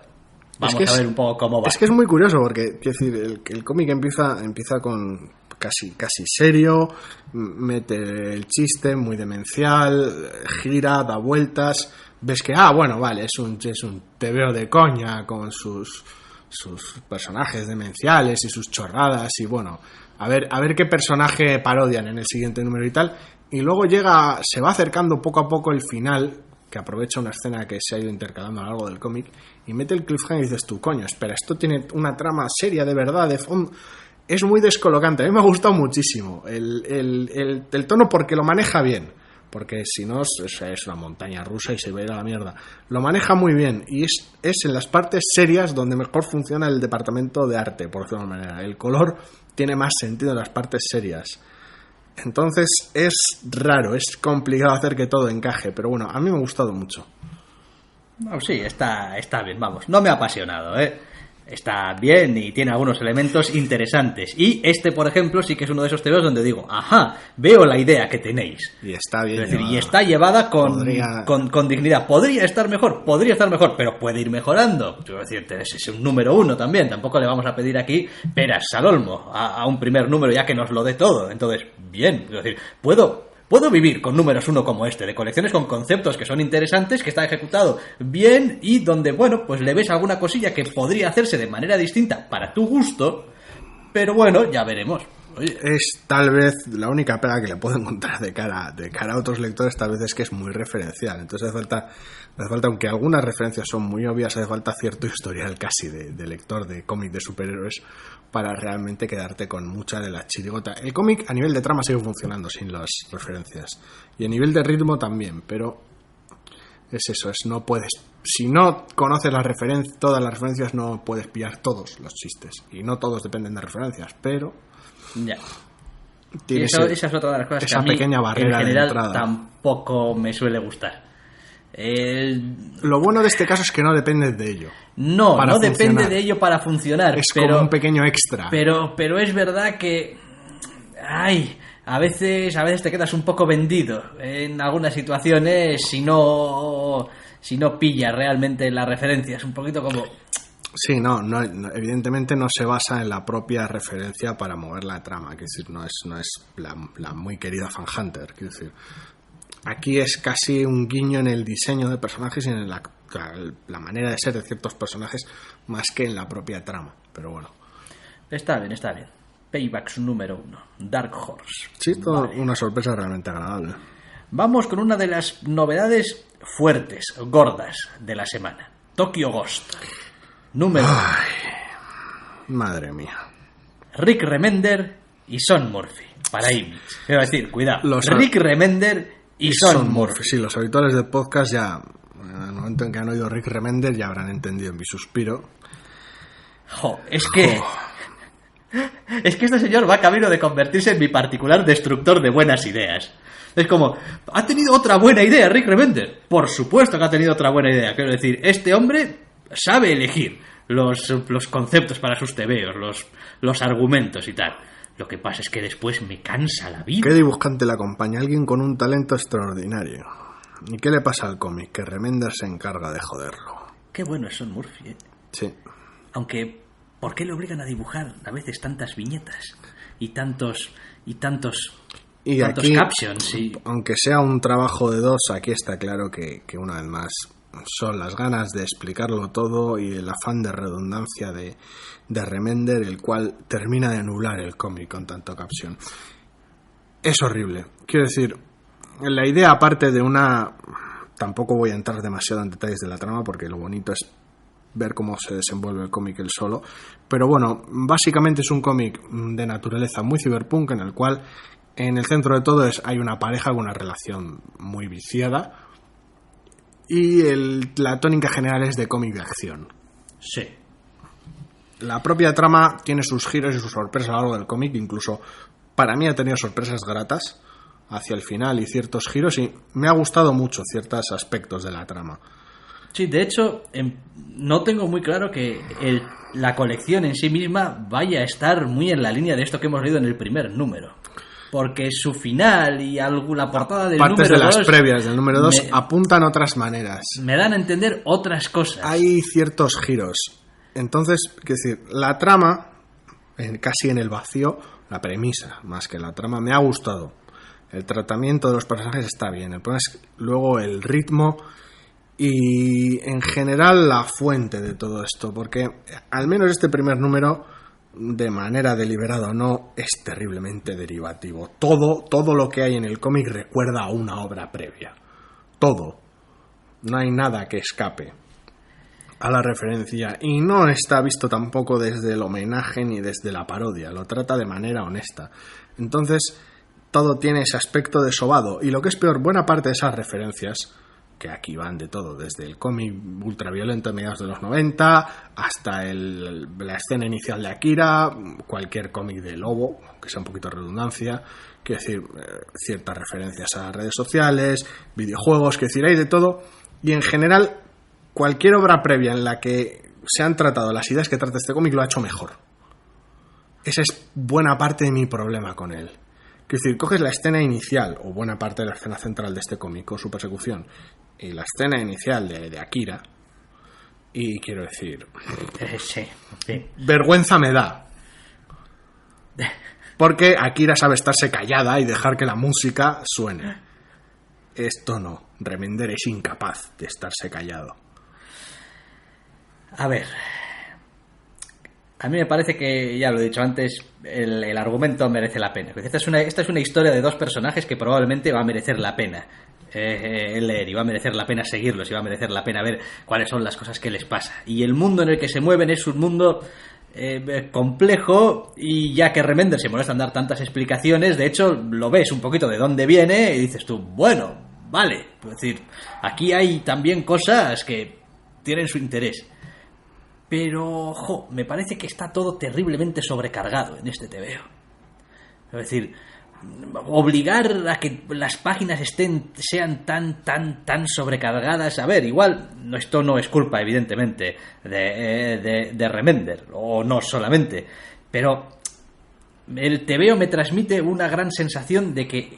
vamos a ver un poco cómo va. Es que es muy curioso porque, quiero decir, el cómic empieza con casi serio, mete el chiste muy demencial, gira, da vueltas, ves que, bueno, vale, es un tebeo de coña con sus personajes demenciales y sus chorradas y bueno, a ver qué personaje parodian en el siguiente número y tal, y luego se va acercando poco a poco el final, que aprovecha una escena que se ha ido intercalando a lo largo del cómic y mete el cliffhanger y dices tú, coño, espera, esto tiene una trama seria de verdad, de fondo. Es muy descolocante, a mí me ha gustado muchísimo el tono porque lo maneja bien, porque si no es una montaña rusa y se va a ir a la mierda. Lo maneja muy bien y es en las partes serias donde mejor funciona el departamento de arte, por decirlo de alguna manera. El color tiene más sentido en las partes serias. Entonces es raro, es complicado hacer que todo encaje, pero bueno, a mí me ha gustado mucho. No, sí, está bien, vamos, no me ha apasionado, está bien y tiene algunos elementos interesantes. Y por ejemplo, sí que es uno de esos temas donde digo, ajá, veo la idea que tenéis. Y está bien. Es decir, y está llevada con dignidad. Podría estar mejor, pero puede ir mejorando. Quiero decir, es un número 1 también. Tampoco le vamos a pedir aquí peras al olmo a un primer número ya que nos lo dé todo. Entonces, bien, es decir, Puedo vivir con números 1 como de colecciones con conceptos que son interesantes, que está ejecutado bien y donde, bueno, pues le ves alguna cosilla que podría hacerse de manera distinta para tu gusto, pero bueno, ya veremos. Oye. Es tal vez la única pega que le puedo encontrar de cara a otros lectores, tal vez es que es muy referencial. Entonces hace falta, aunque algunas referencias son muy obvias, hace falta cierto historial casi de lector de cómic de superhéroes para realmente quedarte con mucha de la chirigota. El cómic a nivel de trama sigue funcionando sin las referencias y a nivel de ritmo también, pero es eso, no puedes, si no conoces todas las referencias no puedes pillar todos los chistes y no todos dependen de referencias, pero ya. Esa es otra de las cosas que a mí pequeña barrera en general de entrada tampoco me suele gustar. Lo bueno de este caso es que no depende de ello. No depende de ello para funcionar. Es como un pequeño extra. Pero es verdad que a veces te quedas un poco vendido en algunas situaciones si no pillas realmente las referencias. Un poquito como... Sí, no, evidentemente no se basa en la propia referencia para mover la trama. Quiero decir, no es la muy querida Fan Hunter. Quiero decir, aquí es casi un guiño en el diseño de personajes y en la manera de ser de ciertos personajes más que en la propia trama. Pero bueno. Está bien. Paybacks número 1. Dark Horse. Sí, vale. Una sorpresa realmente agradable. Vamos con una de las novedades fuertes, gordas de la semana. Tokyo Ghost. Número 1. Madre mía. Rick Remender y Sean Murphy. Para Image. Quiero decir, cuidado. Rick Remender y Sean Murphy. Sí, los auditores del podcast ya, en el momento en que han oído Rick Remender, ya habrán entendido mi suspiro. Es que este señor va camino de convertirse en mi particular destructor de buenas ideas. Es como, ¿ha tenido otra buena idea Rick Remender? Por supuesto que ha tenido otra buena idea. Quiero decir, este hombre sabe elegir los conceptos para sus tebeos, los argumentos y tal. Lo que pasa es que después me cansa la vida. ¿Qué dibujante le acompaña? Alguien con un talento extraordinario. ¿Y qué le pasa al cómic? Que Remender se encarga de joderlo. Qué bueno es Sean Murphy, ¿eh? Sí. Aunque, ¿por qué le obligan a dibujar a veces tantas viñetas? Y tantos aquí, captions. Aunque sea un trabajo de dos, aquí está claro que una vez más son las ganas de explicarlo todo y el afán de redundancia de Remender, el cual termina de anular el cómic con tanto caption. es horrible. Quiero decir, la idea aparte de una... Tampoco voy a entrar demasiado en detalles de la trama porque lo bonito es ver cómo se desenvuelve el cómic él solo. Pero bueno, básicamente es un cómic de naturaleza muy cyberpunk en el cual en el centro de todo hay una pareja con una relación muy viciada y la tónica general es de cómic de acción. Sí. La propia trama tiene sus giros y sus sorpresas a lo largo del cómic, incluso para mí ha tenido sorpresas gratas hacia el final y ciertos giros, y me ha gustado mucho ciertos aspectos de la trama. Sí, de hecho, no tengo muy claro que la colección en sí misma vaya a estar muy en la línea de esto que hemos leído en el primer número. Porque su final y la portada del Partes número de las 2 previas del número 2 apuntan otras maneras. me dan a entender otras cosas. Hay ciertos giros. Entonces, quiero decir, la trama, casi en el vacío, la premisa, más que la trama, me ha gustado. El tratamiento de los personajes está bien. El problema es luego el ritmo y, en general, la fuente de todo esto. Porque, al menos este primer número, de manera deliberada o no, es terriblemente derivativo. Todo lo que hay en el cómic recuerda a una obra previa. Todo. No hay nada que escape a la referencia. Y no está visto tampoco desde el homenaje ni desde la parodia. Lo trata de manera honesta. Entonces, todo tiene ese aspecto de sobado. Y lo que es peor, buena parte de esas referencias, que aquí van de todo, desde el cómic ultraviolento de mediados de los 90 hasta la escena inicial de Akira, cualquier cómic de Lobo, aunque sea un poquito de redundancia, quiero decir, ciertas referencias a redes sociales, videojuegos, quiero decir, hay de todo. Y en general, cualquier obra previa en la que se han tratado las ideas que trata este cómic lo ha hecho mejor. Esa es buena parte de mi problema con él. Es decir, coges la escena inicial, o buena parte de la escena central de este cómic, o su persecución, y la escena inicial de Akira, y quiero decir... Sí. Vergüenza me da. Porque Akira sabe estarse callada y dejar que la música suene. Esto no. Remender es incapaz de estarse callado. A ver... A mí me parece que, ya lo he dicho antes, el argumento merece la pena. Esta es una historia de dos personajes que probablemente va a merecer la pena leer, y va a merecer la pena seguirlos, y va a merecer la pena ver cuáles son las cosas que les pasa. Y el mundo en el que se mueven es un mundo complejo, y ya que Remender se molesta en dar tantas explicaciones, de hecho lo ves un poquito de dónde viene y dices tú, bueno, vale. Es decir, aquí hay también cosas que tienen su interés. Pero, me parece que está todo terriblemente sobrecargado en este TVO. Es decir, obligar a que las páginas sean tan sobrecargadas. A ver, igual, esto no es culpa, evidentemente, de Remender, o no solamente. Pero el TVO me transmite una gran sensación de que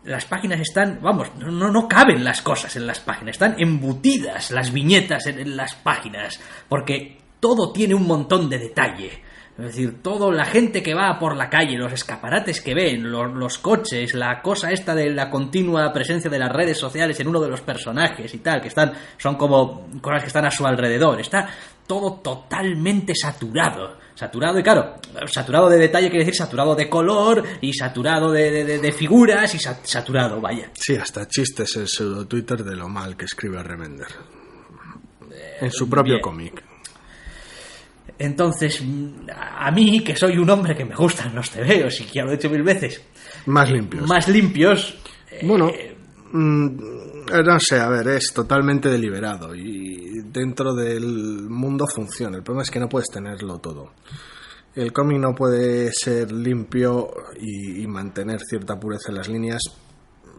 las páginas están, no caben las cosas en las páginas, están embutidas las viñetas en las páginas, porque todo tiene un montón de detalle. Es decir, la gente que va por la calle, los escaparates que ven, los coches, la cosa esta de la continua presencia de las redes sociales en uno de los personajes y tal, que son como cosas que están a su alrededor. Está todo totalmente saturado, y claro, saturado de detalle quiere decir saturado de color, y saturado de figuras, y saturado, vaya. Sí, hasta chistes el pseudo Twitter de lo mal que escribe Remender en su propio cómic. Entonces, a mí, que soy un hombre que me gustan los tebeos, y que ya lo he dicho 1000 veces, más limpios. Bueno, no sé, a ver, es totalmente deliberado y dentro del mundo funciona. El problema es que no puedes tenerlo todo. El cómic no puede ser limpio y mantener cierta pureza en las líneas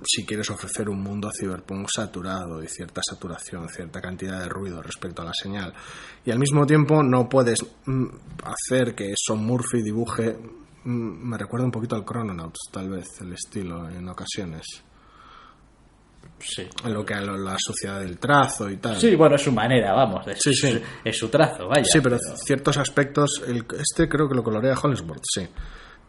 si quieres ofrecer un mundo cyberpunk saturado y cierta saturación, cierta cantidad de ruido respecto a la señal. Y al mismo tiempo no puedes hacer que Sean Murphy dibuje... me recuerda un poquito al Chrononauts, tal vez, el estilo en ocasiones. Sí. En lo que a la sociedad del trazo y tal. Sí, bueno, es su manera, vamos. Sí. Es su trazo, vaya. Sí, pero ciertos aspectos... Este creo que lo colorea Hollingsworth, sí.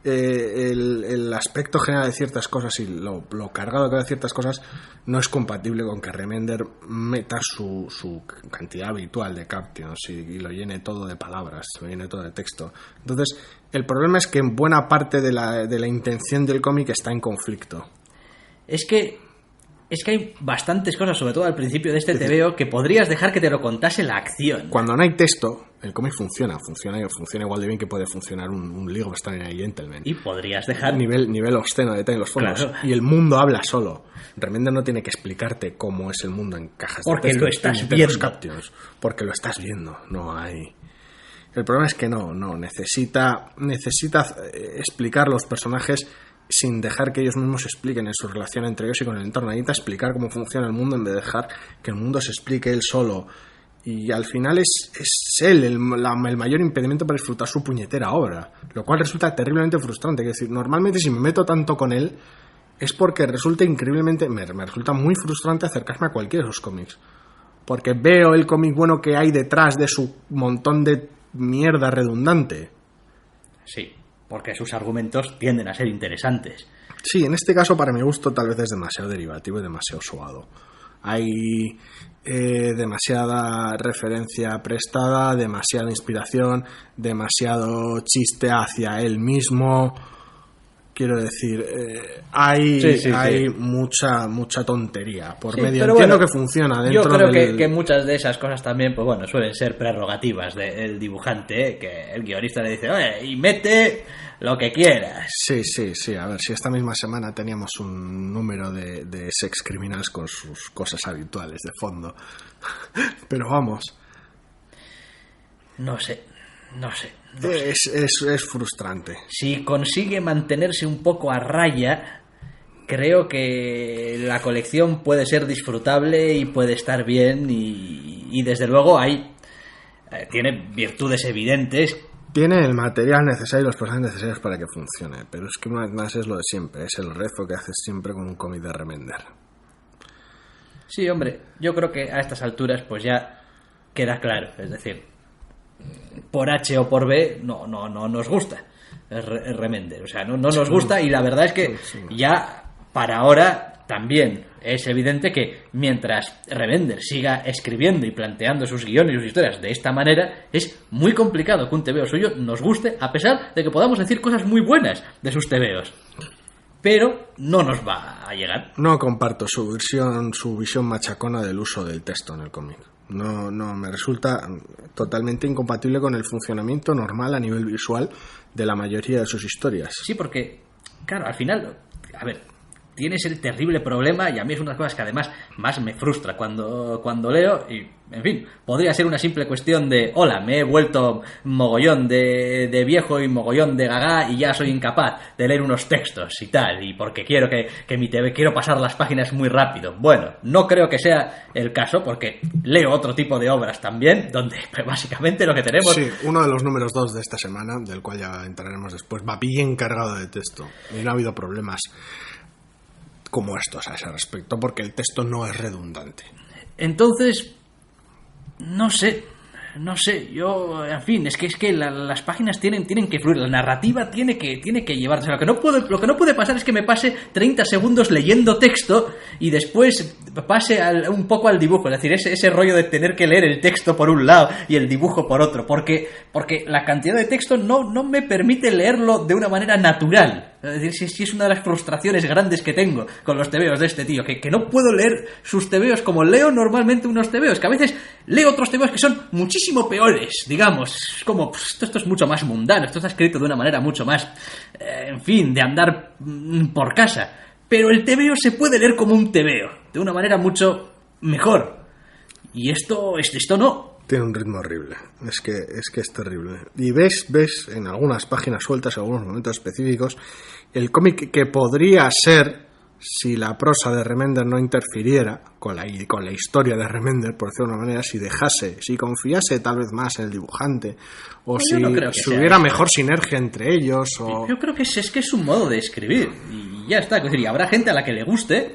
el aspecto general de ciertas cosas y lo cargado que da ciertas cosas no es compatible con que Remender meta su cantidad habitual de captions y lo llene todo de palabras, lo llene todo de texto. Entonces, el problema es que en buena parte de la intención del cómic está en conflicto. Es que hay bastantes cosas, sobre todo al principio de este TVO, que podrías dejar que te lo contase la acción. Cuando no hay texto, el cómic funciona igual de bien que puede funcionar un League of Extraordinary Gentlemen. Y podrías dejar... Nivel obsceno de los fondos. Claro. Y el mundo habla solo. Remender no tiene que explicarte cómo es el mundo en cajas porque de texto. Lo estás viendo. Captions, porque lo estás viendo. No hay... El problema es que no necesita explicar los personajes sin dejar que ellos mismos expliquen en su relación entre ellos y con el entorno. Necesita explicar cómo funciona el mundo en vez de dejar que el mundo se explique él solo. Y al final es él el mayor impedimento para disfrutar su puñetera obra, lo cual resulta terriblemente frustrante. Es decir, normalmente si me meto tanto con él es porque resulta increíblemente... Me resulta muy frustrante acercarme a cualquiera de sus cómics, porque veo el cómic bueno que hay detrás de su montón de mierda redundante. Sí, porque sus argumentos tienden a ser interesantes. Sí, en este caso para mi gusto tal vez es demasiado derivativo y demasiado suado. Hay demasiada referencia prestada, demasiada inspiración, demasiado chiste hacia él mismo. Quiero decir, hay mucha tontería por medio. Pero entiendo bueno, que funciona dentro yo creo del... que muchas de esas cosas también, pues bueno, suelen ser prerrogativas del dibujante, que el guionista le dice, oye, y mete lo que quieras. Sí, a ver, si esta misma semana teníamos un número de sex criminals con sus cosas habituales de fondo. Pero vamos. No sé. Es frustrante. Si consigue mantenerse un poco a raya, creo que la colección puede ser disfrutable y puede estar bien y desde luego tiene virtudes evidentes. Tiene el material necesario y los personajes necesarios para que funcione, pero es que una vez más es lo de siempre, es el rezo que haces siempre con un cómic de Remender. Sí, hombre, yo creo que a estas alturas pues ya queda claro, es decir, por H o por B no nos gusta el Remender, o sea, no nos gusta y la verdad es que ya para ahora también es evidente que mientras Remender siga escribiendo y planteando sus guiones y sus historias de esta manera, es muy complicado que un TVO suyo nos guste, a pesar de que podamos decir cosas muy buenas de sus TVOs. Pero no nos va a llegar. No comparto su visión machacona del uso del texto en el cómic. No, me resulta totalmente incompatible con el funcionamiento normal a nivel visual de la mayoría de sus historias. Sí, porque, claro, al final, a ver, tienes el terrible problema, y a mí es una de las cosas que además más me frustra cuando leo, y en fin, podría ser una simple cuestión de hola, me he vuelto mogollón de viejo y mogollón de gaga y ya soy incapaz de leer unos textos y tal, y porque quiero que mi TV, quiero pasar las páginas muy rápido. Bueno, no creo que sea el caso, porque leo otro tipo de obras también, donde pues, básicamente lo que tenemos... Sí, uno de los números 2 de esta semana, del cual ya entraremos después, va bien cargado de texto, y no ha habido problemas como estos a ese respecto, porque el texto no es redundante. Entonces, no sé, yo, en fin, es que las páginas tienen que fluir, la narrativa tiene que llevarse. O sea, lo que no puede pasar es que me pase 30 segundos leyendo texto y después pase un poco al dibujo, es decir, ese rollo de tener que leer el texto por un lado y el dibujo por otro, porque la cantidad de texto no me permite leerlo de una manera natural. Es decir, si es una de las frustraciones grandes que tengo con los tebeos de este tío, que no puedo leer sus tebeos como leo normalmente unos tebeos, que a veces leo otros tebeos que son muchísimo peores, digamos, como esto es mucho más mundano, esto está escrito de una manera mucho más, en fin, de andar por casa, pero el tebeo se puede leer como un tebeo, de una manera mucho mejor, y esto no. Tiene un ritmo horrible, es que es terrible. Y ves en algunas páginas sueltas, en algunos momentos específicos, el cómic que podría ser, si la prosa de Remender no interfiriera con la historia de Remender, por decirlo de una manera, si confiase tal vez más en el dibujante, o pues si hubiera mejor sinergia entre ellos. O... Yo creo que es un modo de escribir, y ya está. Es decir, y habrá gente a la que le guste,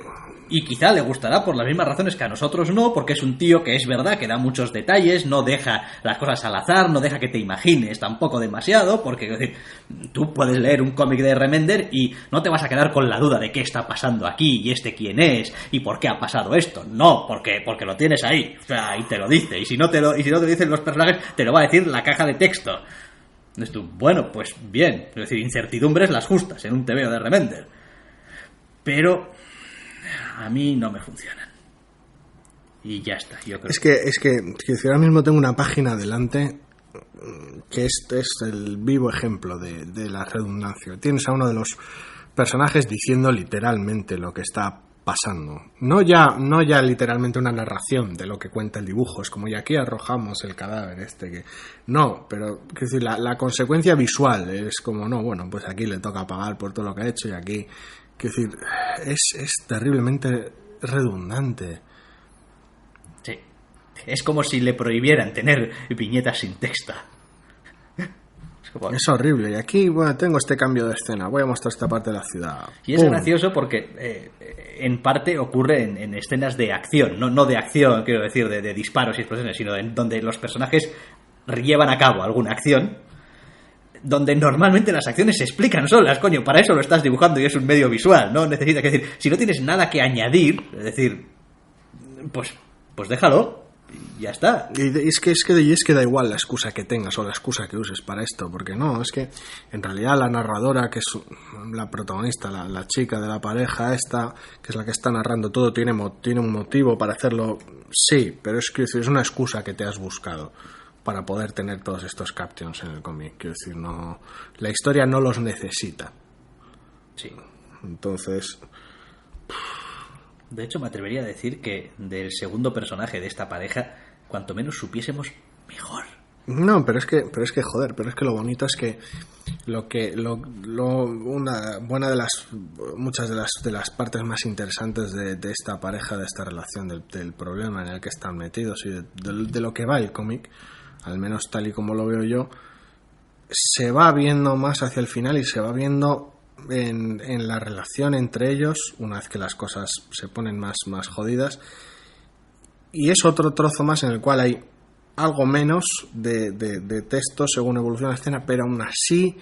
Y quizá le gustará por las mismas razones que a nosotros no, porque es un tío que es verdad que da muchos detalles, no deja las cosas al azar, no deja que te imagines tampoco demasiado, porque es decir, tú puedes leer un cómic de Remender y no te vas a quedar con la duda de qué está pasando aquí, y este quién es, y por qué ha pasado esto. No, porque lo tienes ahí, o sea, y te lo dice, y si no te dicen los personajes, te lo va a decir la caja de texto. Entonces tú, bueno, pues bien, es decir, incertidumbres las justas en un TVO de Remender. Pero a mí no me funcionan. Y ya está, yo creo. Es que ahora mismo tengo una página delante que este es el vivo ejemplo de la redundancia. Tienes a uno de los personajes diciendo literalmente lo que está pasando. No ya literalmente una narración de lo que cuenta el dibujo. Es como, y aquí arrojamos el cadáver que... No, pero quiero decir, la consecuencia visual es como, no, bueno, pues aquí le toca pagar por todo lo que ha hecho y aquí... Quiero decir, es terriblemente redundante. Sí. Es como si le prohibieran tener viñetas sin texto. Es horrible. Y aquí, bueno, tengo este cambio de escena. Voy a mostrar esta parte de la ciudad. Y es gracioso porque en parte ocurre en escenas de acción. No de acción, quiero decir, de disparos y explosiones, sino en donde los personajes llevan a cabo alguna acción, donde normalmente las acciones se explican solas, coño, para eso lo estás dibujando y es un medio visual, no necesitas, es decir, si no tienes nada que añadir, es decir, pues déjalo y ya está. Y es que da igual la excusa que tengas o la excusa que uses para esto, porque no, es que en realidad la narradora, que es la protagonista, la chica de la pareja esta, que es la que está narrando todo, tiene un motivo para hacerlo, sí, pero es que es una excusa que te has buscado para poder tener todos estos captions en el cómic. Quiero decir, no, la historia no los necesita. Sí. Entonces, de hecho, me atrevería a decir que del segundo personaje de esta pareja, cuanto menos supiésemos, mejor. No, pero es que joder, pero es que lo bonito es que muchas de las partes más interesantes de esta pareja, de esta relación, del problema en el que están metidos y de lo que va el cómic, al menos tal y como lo veo yo, se va viendo más hacia el final y se va viendo en la relación entre ellos una vez que las cosas se ponen más jodidas, y es otro trozo más en el cual hay algo menos de texto según evoluciona la escena, pero aún así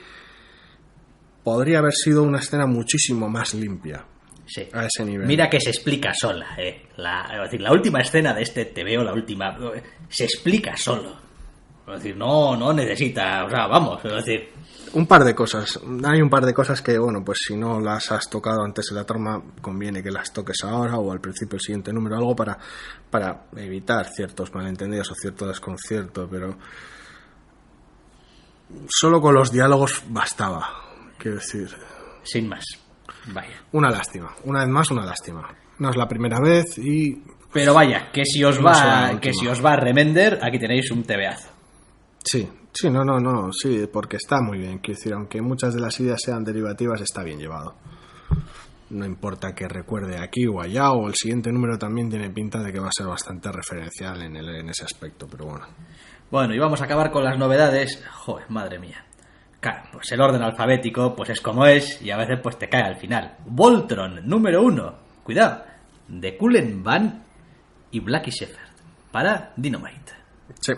podría haber sido una escena muchísimo más limpia. Sí. A ese nivel. Mira que se explica sola, es decir, la última escena de este TVO, la última, se explica solo. Es decir, no necesita, o sea, vamos, es decir... Un par de cosas. Hay un par de cosas que, bueno, pues si no las has tocado antes en la trama, conviene que las toques ahora o al principio del siguiente número, algo para evitar ciertos malentendidos o cierto desconcierto, pero solo con los diálogos bastaba, quiero decir. Sin más, vaya. Una lástima, una vez más una lástima. No es la primera vez y... Pero vaya, que si os va a Remender, aquí tenéis un TVazo. Sí, sí, porque está muy bien. Quiero decir, aunque muchas de las ideas sean derivativas, está bien llevado. No importa que recuerde aquí o allá, o el siguiente número también tiene pinta de que va a ser bastante referencial en ese aspecto, pero bueno. Bueno, y vamos a acabar con las novedades. Joder, madre mía. Claro, pues el orden alfabético pues es como es y a veces pues te cae al final. Voltron, número 1. Cuidado. De Cullen Bunn y Blackie Shepherd para Dynamite. Sí.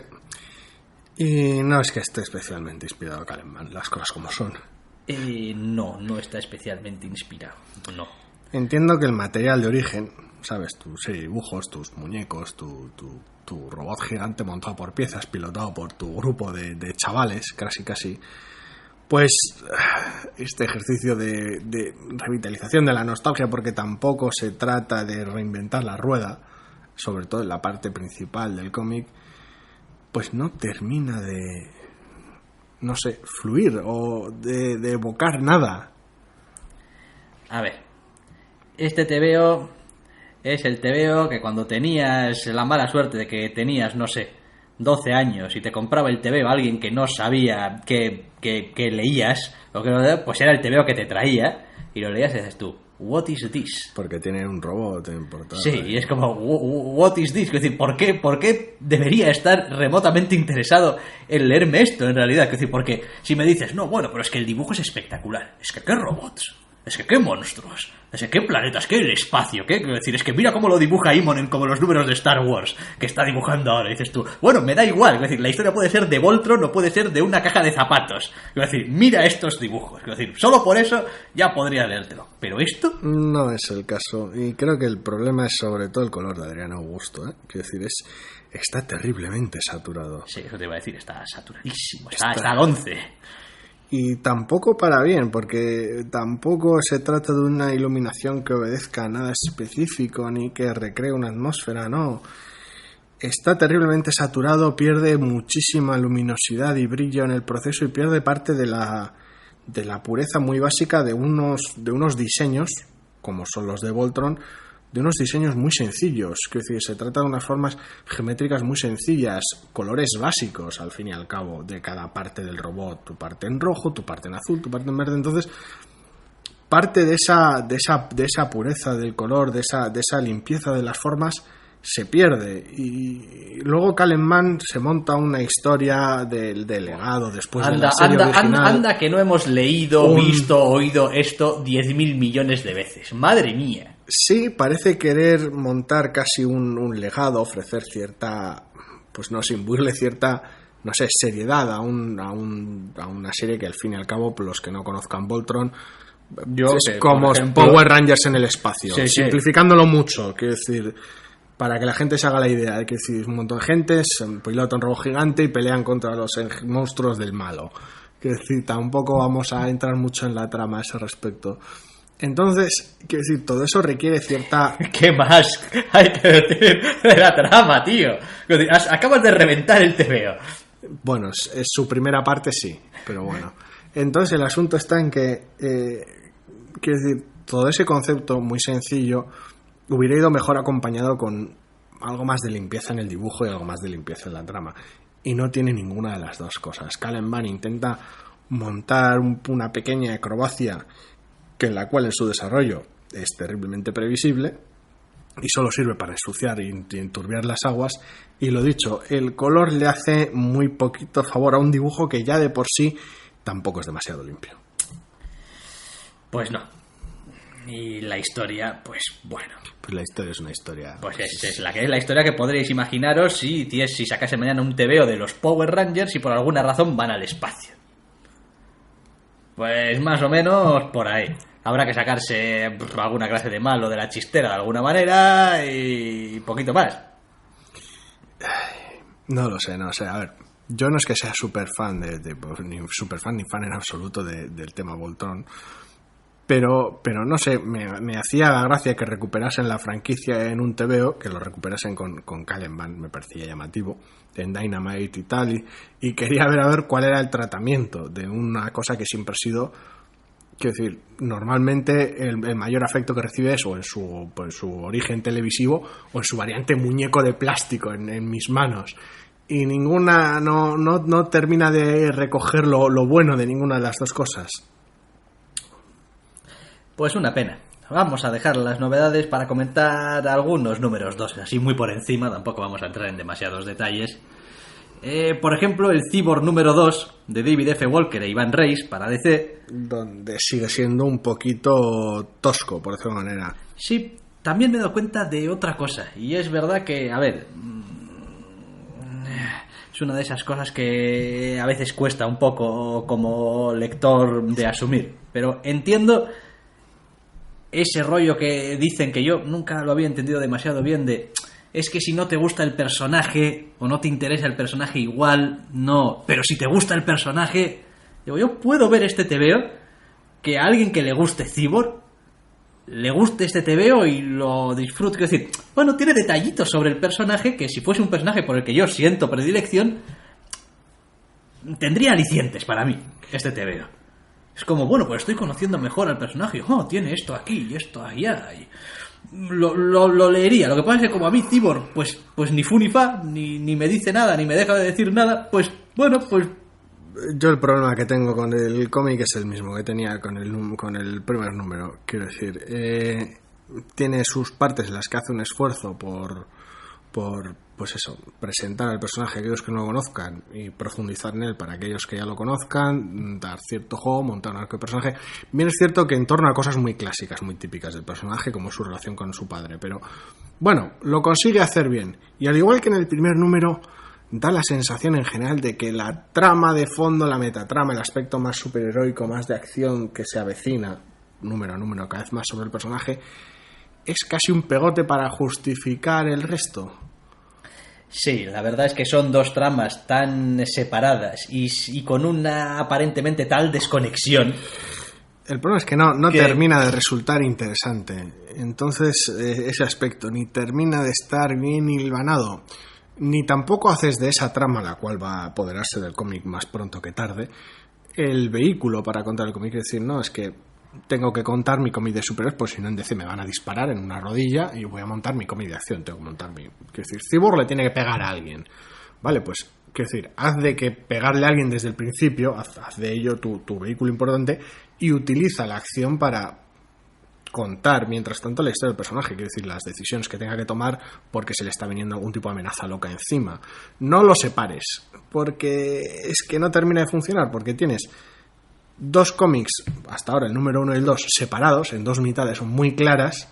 Y no es que esté especialmente inspirado Cullen Bunn, las cosas como son. No está especialmente inspirado, no. Entiendo que el material de origen, sabes, tu serie de dibujos, tus muñecos, tu robot gigante montado por piezas, pilotado por tu grupo de chavales, casi, pues este ejercicio de revitalización de la nostalgia, porque tampoco se trata de reinventar la rueda, sobre todo en la parte principal del cómic, pues no termina de, no sé, fluir o de evocar nada. A ver, este TVO es el TVO que cuando tenías la mala suerte de que tenías, no sé, 12 años y te compraba el TVO a alguien que no sabía que leías, o que pues era el TVO que te traía y lo leías y dices tú, what is this? Porque tiene un robot en portada. Sí, y es como, what is this? Es decir, ¿por qué debería estar remotamente interesado en leerme esto en realidad? Es decir, porque si me dices, no, bueno, pero es que el dibujo es espectacular, es que qué robots. Es que qué monstruos, es que qué planetas, qué el espacio, qué, quiero decir, es que mira cómo lo dibuja Immonen como los números de Star Wars que está dibujando ahora, y dices tú, bueno, me da igual, quiero decir, la historia puede ser de Voltron o puede ser de una caja de zapatos, quiero decir, mira estos dibujos, quiero decir, solo por eso ya podría leértelo, pero esto no es el caso, y creo que el problema es sobre todo el color de Adriano Augusto, ¿eh? Quiero decir, está terriblemente saturado. Sí, eso te iba a decir, está saturadísimo, está al 11. Y tampoco para bien, porque tampoco se trata de una iluminación que obedezca a nada específico ni que recree una atmósfera, no. Está terriblemente saturado, pierde muchísima luminosidad y brillo en el proceso y pierde parte de la pureza muy básica de unos diseños, como son los de Voltron, de unos diseños muy sencillos. Quiero decir, se trata de unas formas geométricas muy sencillas, colores básicos, al fin y al cabo, de cada parte del robot. Tu parte en rojo, tu parte en azul, tu parte en verde. Entonces, parte de esa pureza del color, de esa limpieza de las formas, se pierde. Y luego Kallenbahn se monta una historia del legado después de la serie original. Anda, que no hemos leído, visto, oído esto 10.000 millones de veces. Madre mía. Sí, parece querer montar casi un legado, ofrecer cierta, pues no sé, imbuirle cierta, no sé, seriedad a una serie que al fin y al cabo, los que no conozcan Voltron, es como Power Rangers en el espacio, sí, simplificándolo mucho, quiero decir, para que la gente se haga la idea, que es un montón de gente, es un piloto en robot gigante y pelean contra los monstruos del malo. Quiero decir, tampoco vamos a entrar mucho en la trama a ese respecto. Entonces, quiero decir, todo eso requiere cierta... ¿Qué más hay que decir de la trama, tío? Acabas de reventar el TVO. Bueno, es su primera parte, sí, pero bueno. Entonces el asunto está en que, quiero decir, todo ese concepto muy sencillo hubiera ido mejor acompañado con algo más de limpieza en el dibujo y algo más de limpieza en la trama. Y no tiene ninguna de las dos cosas. Kallenbahn intenta montar una pequeña acrobacia en la cual en su desarrollo es terriblemente previsible y solo sirve para ensuciar y enturbiar las aguas, y lo dicho, el color le hace muy poquito favor a un dibujo que ya de por sí tampoco es demasiado limpio. Pues no. Y la historia, pues bueno. Pues la historia es una historia. Pues es la historia que podréis imaginaros si sacase mañana un TVO de los Power Rangers y por alguna razón van al espacio. Pues más o menos por ahí. Habrá que sacarse alguna clase de malo de la chistera de alguna manera y poquito más. No lo sé. A ver, yo no es que sea súper fan ni súper fan ni fan en absoluto del tema Voltron, pero no sé, me hacía la gracia que recuperasen la franquicia en un TVO, que lo recuperasen con Kallenbahn, me parecía llamativo, en Dynamite y tal, y quería ver cuál era el tratamiento de una cosa que siempre ha sido, quiero decir, normalmente el mayor afecto que recibe es o en su origen televisivo o en su variante muñeco de plástico en mis manos, y ninguna no termina de recoger lo bueno de ninguna de las dos cosas. Pues una pena. Vamos a dejar las novedades para comentar algunos números 2, así muy por encima, tampoco vamos a entrar en demasiados detalles. Por ejemplo, el Cyborg número 2 de David F. Walker e Ivan Reis para DC. Donde sigue siendo un poquito tosco, por decirlo de manera. Sí, también me he dado cuenta de otra cosa, y es verdad que, a ver, es una de esas cosas que a veces cuesta un poco como lector de asumir, pero entiendo ese rollo que dicen, que yo nunca lo había entendido demasiado bien, de es que si no te gusta el personaje o no te interesa el personaje igual, no, pero si te gusta el personaje, digo, yo puedo ver este TVO, que a alguien que le guste Cyborg le guste este TVO y lo disfrute, quiero decir, bueno, tiene detallitos sobre el personaje que si fuese un personaje por el que yo siento predilección, tendría alicientes para mí este TVO. Es como, bueno, pues estoy conociendo mejor al personaje. Oh, tiene esto aquí y esto allá. Y lo leería. Lo que pasa es que como a mí Cyborg, pues ni fu ni fa, ni me dice nada, ni me deja de decir nada, pues bueno, pues... Yo el problema que tengo con el cómic es el mismo que tenía con el primer número. Quiero decir, tiene sus partes en las que hace un esfuerzo por pues eso, presentar al personaje a aquellos que no lo conozcan y profundizar en él para aquellos que ya lo conozcan, dar cierto juego, montar un arco de personaje. Bien es cierto que en torno a cosas muy clásicas, muy típicas del personaje, como su relación con su padre, pero bueno, lo consigue hacer bien. Y al igual que en el primer número, da la sensación en general de que la trama de fondo, la metatrama, el aspecto más superheroico, más de acción que se avecina, número a número, cada vez más sobre el personaje, es casi un pegote para justificar el resto. Sí, la verdad es que son dos tramas tan separadas y con una aparentemente tal desconexión. El problema es que no termina de resultar interesante. Entonces, ese aspecto ni termina de estar bien hilvanado, ni tampoco haces de esa trama, la cual va a apoderarse del cómic más pronto que tarde, el vehículo para contar el cómic. Es decir, no, es que tengo que contar mi cómic de superhéroes, pues si no en DC me van a disparar en una rodilla y voy a montar mi cómic de acción. Tengo que montar mi... Quiero decir, Cyborg le tiene que pegar a alguien. Vale, pues, quiero decir, haz de que pegarle a alguien desde el principio, haz de ello tu vehículo importante y utiliza la acción para contar, mientras tanto, la historia del personaje. Quiero decir, las decisiones que tenga que tomar porque se le está viniendo algún tipo de amenaza loca encima. No lo separes, porque es que no termina de funcionar, porque tienes dos cómics, hasta ahora el número 1 y el 2, separados en dos mitades muy claras,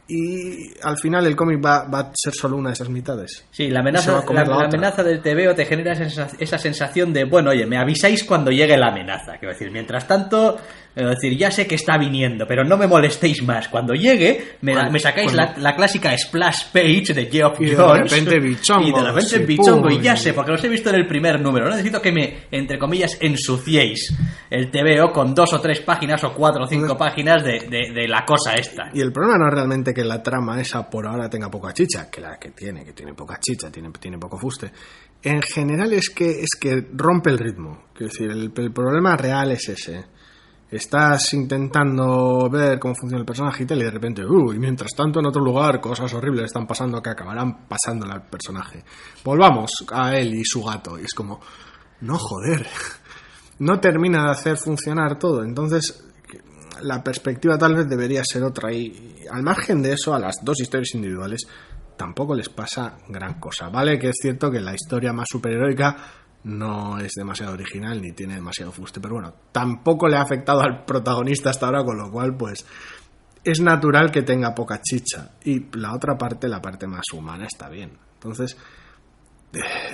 y al final el cómic va a ser solo una de esas mitades. Sí, la amenaza del TVO te genera esa sensación de, bueno, oye, me avisáis cuando llegue la amenaza. Quiero decir, mientras tanto, ya sé que está viniendo, pero no me molestéis más. Cuando llegue, me sacáis la clásica splash page de Geoff Johns. De repente bichongo. Y de repente bichongo, y ya sé, porque los he visto en el primer número. No necesito que me, entre comillas, ensuciéis el TVO con 2 o 3 páginas o 4 o 5 páginas de la cosa esta. Y el problema no es realmente que la trama esa por ahora tenga poca chicha, que tiene poca chicha, tiene poco fuste. En general es que rompe el ritmo. Quiero decir, el problema real es ese. Estás intentando ver cómo funciona el personaje y tal, y de repente, y mientras tanto en otro lugar cosas horribles están pasando que acabarán pasándole al personaje. Volvamos a él y su gato. Y es como, no joder, no termina de hacer funcionar todo. Entonces, la perspectiva tal vez debería ser otra. Y al margen de eso, a las dos historias individuales tampoco les pasa gran cosa. Vale que es cierto que la historia más superheroica no es demasiado original ni tiene demasiado fuste, pero bueno, tampoco le ha afectado al protagonista hasta ahora, con lo cual pues es natural que tenga poca chicha. Y la otra parte, la parte más humana, está bien. Entonces,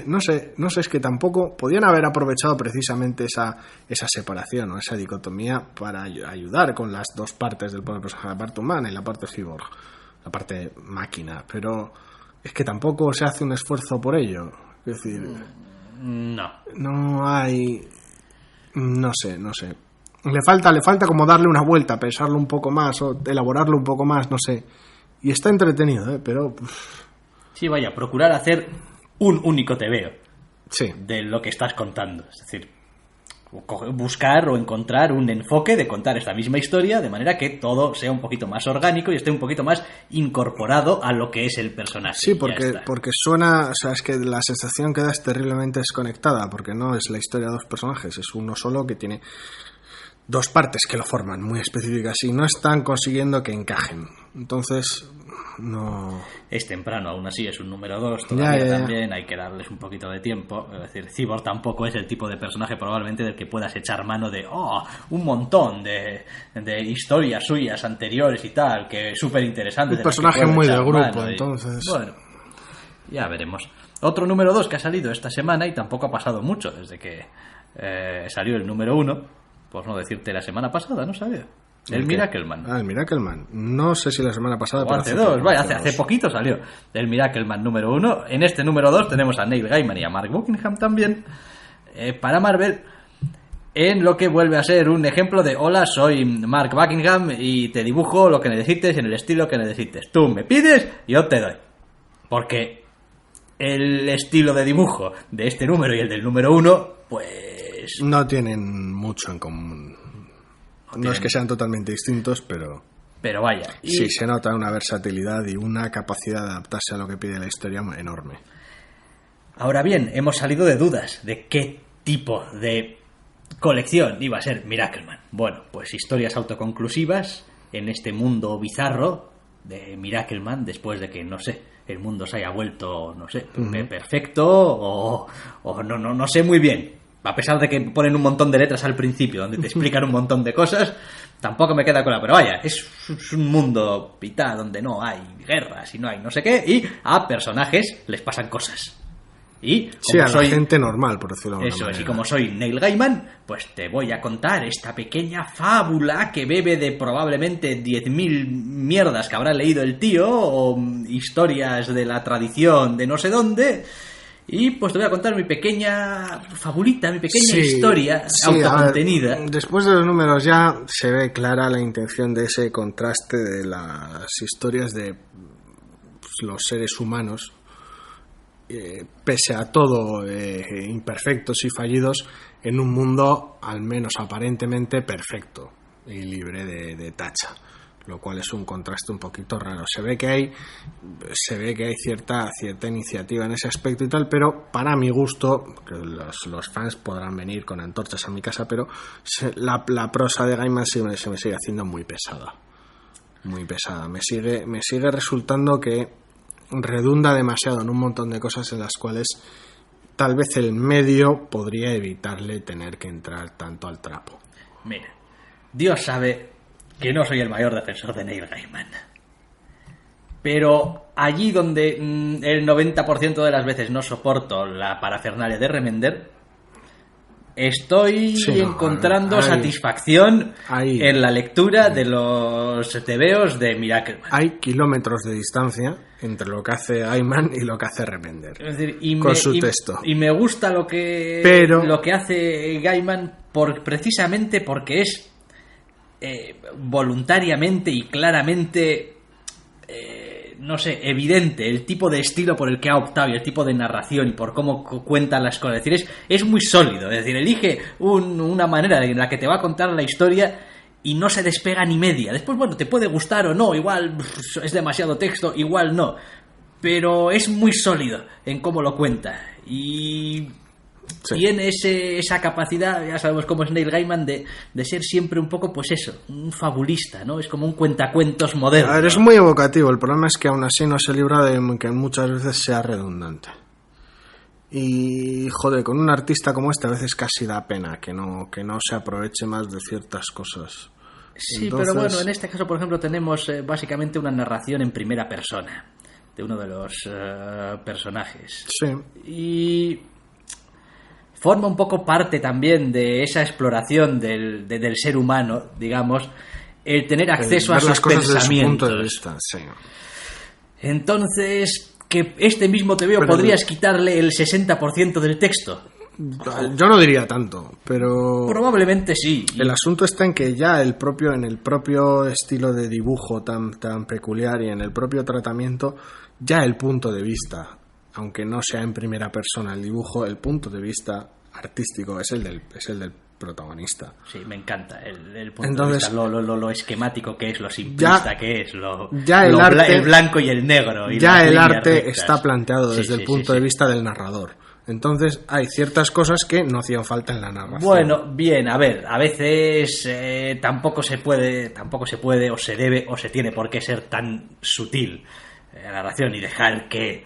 no sé, es que tampoco podían haber aprovechado precisamente esa separación o esa dicotomía para ayudar con las dos partes del poder personaje, la parte humana y la parte cyborg, la parte máquina, pero es que tampoco se hace un esfuerzo por ello. Es decir, no hay, no sé, le falta como darle una vuelta, pensarlo un poco más o elaborarlo un poco más, no sé, y está entretenido, pero sí, vaya, procurar hacer un único TVO sí, de lo que estás contando, es decir, buscar o encontrar un enfoque de contar esta misma historia de manera que todo sea un poquito más orgánico y esté un poquito más incorporado a lo que es el personaje. Sí, porque suena, o sea, es que la sensación que da es terriblemente desconectada, porque no es la historia de dos personajes, es uno solo que tiene dos partes que lo forman muy específicas y no están consiguiendo que encajen. Entonces, no... Es temprano, aún así es un número 2, todavía también hay que darles un poquito de tiempo. Es decir, Cyborg tampoco es el tipo de personaje probablemente del que puedas echar mano de un montón de historias suyas anteriores y tal, que es súper interesante. Un personaje muy de grupo, entonces... Bueno, ya veremos. Otro número 2 que ha salido esta semana y tampoco ha pasado mucho desde que salió el número 1, por no decirte la semana pasada, no sabía. El Miracleman. El Miracleman. No sé si la semana pasada... O hace dos, hace poquito salió. El Miracleman número 1. En este número 2 tenemos a Neil Gaiman y a Mark Buckingham también. Para Marvel, en lo que vuelve a ser un ejemplo de: hola, soy Mark Buckingham y te dibujo lo que necesites en el estilo que necesites. Tú me pides y yo te doy. Porque el estilo de dibujo de este número y el del número 1, pues... no tienen mucho en común. No es que sean totalmente distintos, pero vaya. Sí, se nota una versatilidad y una capacidad de adaptarse a lo que pide la historia enorme. Ahora bien, hemos salido de dudas de qué tipo de colección iba a ser Miracleman. Bueno, pues historias autoconclusivas en este mundo bizarro de Miracleman, después de que, no sé, el mundo se haya vuelto, no sé, perfecto o no sé muy bien. A pesar de que ponen un montón de letras al principio donde te explican un montón de cosas, tampoco me queda claro. Pero vaya, es un mundo pitá donde no hay guerras y no hay no sé qué, y a personajes les pasan cosas. Y sí, a la gente normal, por decirlo de alguna manera. Eso es, y como soy Neil Gaiman, pues te voy a contar esta pequeña fábula que bebe de probablemente 10.000 mierdas que habrá leído el tío, o historias de la tradición de no sé dónde. Y pues te voy a contar mi pequeña fabulita, mi pequeña historia autocontenida. Después de los números ya se ve clara la intención de ese contraste de las historias de los seres humanos, pese a todo imperfectos y fallidos, en un mundo al menos aparentemente perfecto y libre de tacha. Lo cual es un contraste un poquito raro. Se ve que hay cierta iniciativa en ese aspecto y tal, pero para mi gusto, que los fans podrán venir con antorchas a mi casa, pero la prosa de Gaiman se me sigue haciendo muy pesada. Muy pesada. Me sigue resultando que redunda demasiado en un montón de cosas en las cuales tal vez el medio podría evitarle tener que entrar tanto al trapo. Mira, Dios sabe que no soy el mayor defensor de Neil Gaiman, pero allí donde el 90% de las veces no soporto la parafernalia de Remender, estoy encontrando satisfacción en la lectura de los tebeos de Miracleman. Hay kilómetros de distancia entre lo que hace Gaiman y lo que hace Remender, es decir, con su texto. Y me gusta lo que hace Gaiman precisamente porque es voluntariamente y claramente no sé, evidente el tipo de estilo por el que ha optado y el tipo de narración y por cómo cuentan las cosas. Es decir, es muy sólido, es decir, elige una manera en la que te va a contar la historia y no se despega ni media. Después, bueno, te puede gustar o no, igual es demasiado texto, igual no, pero es muy sólido en cómo lo cuenta y tiene esa capacidad, ya sabemos cómo es Neil Gaiman, de ser siempre un poco, pues eso, un fabulista, ¿no? Es como un cuentacuentos moderno. A ver, es muy evocativo, el problema es que aún así no se libra de que muchas veces sea redundante. Y, joder, con un artista como este a veces casi da pena que no se aproveche más de ciertas cosas. Sí, entonces... pero bueno, en este caso, por ejemplo, tenemos básicamente una narración en primera persona de uno de los personajes. Sí. Y forma un poco parte también de esa exploración del ser humano, digamos, el tener acceso a sus pensamientos. Desde su punto de vista, sí. Entonces, que este mismo TVO podrías quitarle el 60% del texto. Yo no diría tanto, pero probablemente sí. El asunto está en que ya en el propio estilo de dibujo tan peculiar y en el propio tratamiento, ya el punto de vista, aunque no sea en primera persona el dibujo, el punto de vista artístico es el del protagonista. Sí, me encanta el punto de vista, lo esquemático que es, lo simplista que es, el blanco y el negro. Y ya el arte está planteado desde el punto de vista del narrador. Entonces hay ciertas cosas que no hacían falta en la narración. Bueno, bien, a ver, a veces tampoco se puede o se debe o se tiene por qué ser tan sutil la narración y dejar que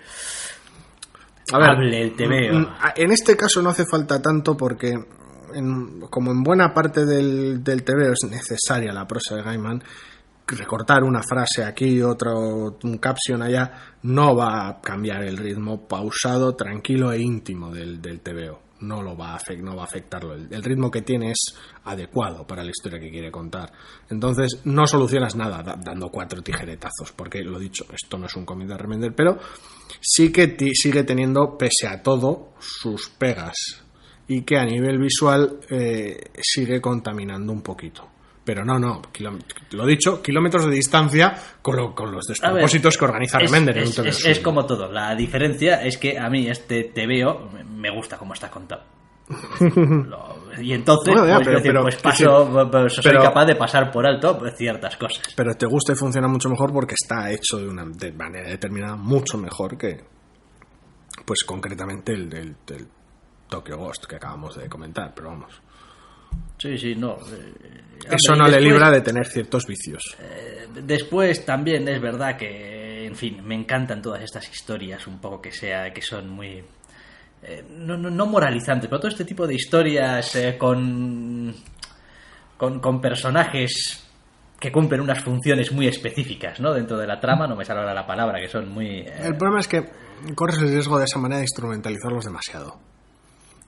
hable el TVO. En este caso no hace falta tanto porque como en buena parte del TVO es necesaria la prosa de Gaiman, recortar una frase aquí, un caption allá, no va a cambiar el ritmo pausado, tranquilo e íntimo del TVO. No va a afectarlo. El ritmo que tiene es adecuado para la historia que quiere contar. Entonces no solucionas nada dando 4 tijeretazos, porque lo dicho, esto no es un cómic de Remender, pero sí que sigue teniendo, pese a todo, sus pegas, y que a nivel visual sigue contaminando un poquito. Pero no, lo dicho, kilómetros de distancia con los despropósitos que organiza Remender. Es como todo. La diferencia es que a mí este TVO me gusta cómo está contado. Y entonces, soy capaz de pasar por alto ciertas cosas. Pero te gusta y funciona mucho mejor porque está hecho de manera determinada mucho mejor que, pues concretamente el Tokyo Ghost que acabamos de comentar, pero vamos. Sí, no. Eso no le libra de tener ciertos vicios. Después también es verdad que en fin, me encantan todas estas historias un poco que son muy... no moralizantes, pero todo este tipo de historias con personajes que cumplen unas funciones muy específicas, ¿no? Dentro de la trama, no me sale ahora la palabra, que son muy... El problema es que corres el riesgo de esa manera de instrumentalizarlos demasiado.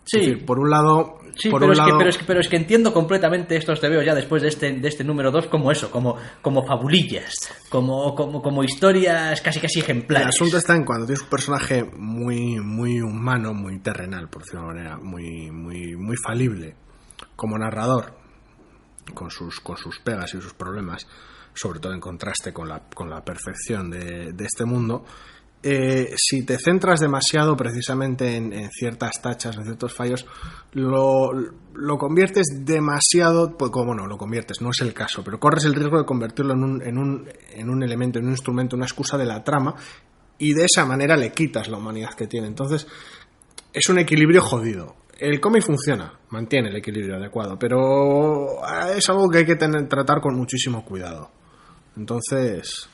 Sí. Es decir, por un lado... Sí, pero es que entiendo completamente estos TVOs ya después de este número 2 como eso, como fabulillas, como historias casi ejemplares. El asunto está en cuando tienes un personaje muy, muy humano, muy terrenal, por decirlo de una manera, muy falible, como narrador, con sus pegas y sus problemas, sobre todo en contraste con la perfección de este mundo. Si te centras demasiado precisamente en ciertas tachas, en ciertos fallos, lo conviertes demasiado, pues como no lo conviertes, no es el caso, pero corres el riesgo de convertirlo en un elemento, en un instrumento, una excusa de la trama, y de esa manera le quitas la humanidad que tiene. Entonces es un equilibrio jodido. El cómic funciona, mantiene el equilibrio adecuado, pero es algo que hay que tratar con muchísimo cuidado. Entonces...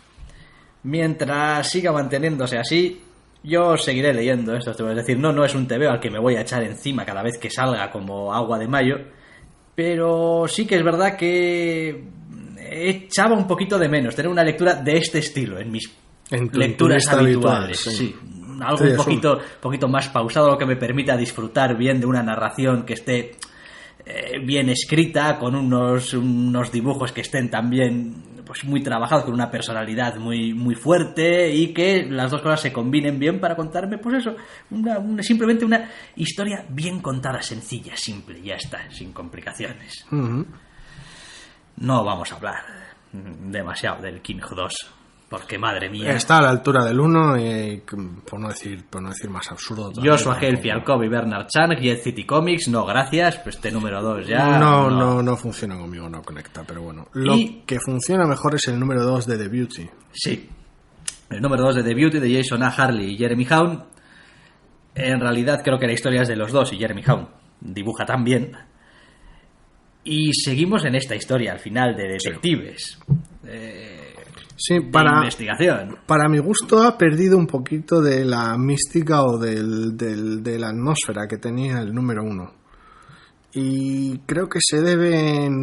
Mientras siga manteniéndose así, yo seguiré leyendo esto. Es decir, no es un TVO al que me voy a echar encima cada vez que salga como agua de mayo, pero sí que es verdad que echaba un poquito de menos tener una lectura de este estilo en mis lecturas habituales. Sí. Algo un poquito más pausado, lo que me permita disfrutar bien de una narración que esté bien escrita, con unos dibujos que estén también pues muy trabajados, con una personalidad muy fuerte, y que las dos cosas se combinen bien para contarme, pues eso, simplemente una historia bien contada, sencilla, simple, ya está, sin complicaciones. Uh-huh. No vamos a hablar demasiado del King 2, porque madre mía. Está a la altura del 1 y por no decir más absurdo. Joshua Hale, Fialkov y Bernard Chang, Jet City Comics, no gracias, pues este número 2 ya... No funciona conmigo, no conecta, pero bueno. Lo que funciona mejor es el número 2 de The Beauty. Sí, el número 2 de The Beauty de Jason A. Harley y Jeremy Haun. En realidad creo que la historia es de los dos y Jeremy Haun dibuja tan bien. Y seguimos en esta historia al final de detectives. Sí, investigación. Para mi gusto ha perdido un poquito de la mística o de la atmósfera que tenía el número 1. Y creo que se debe en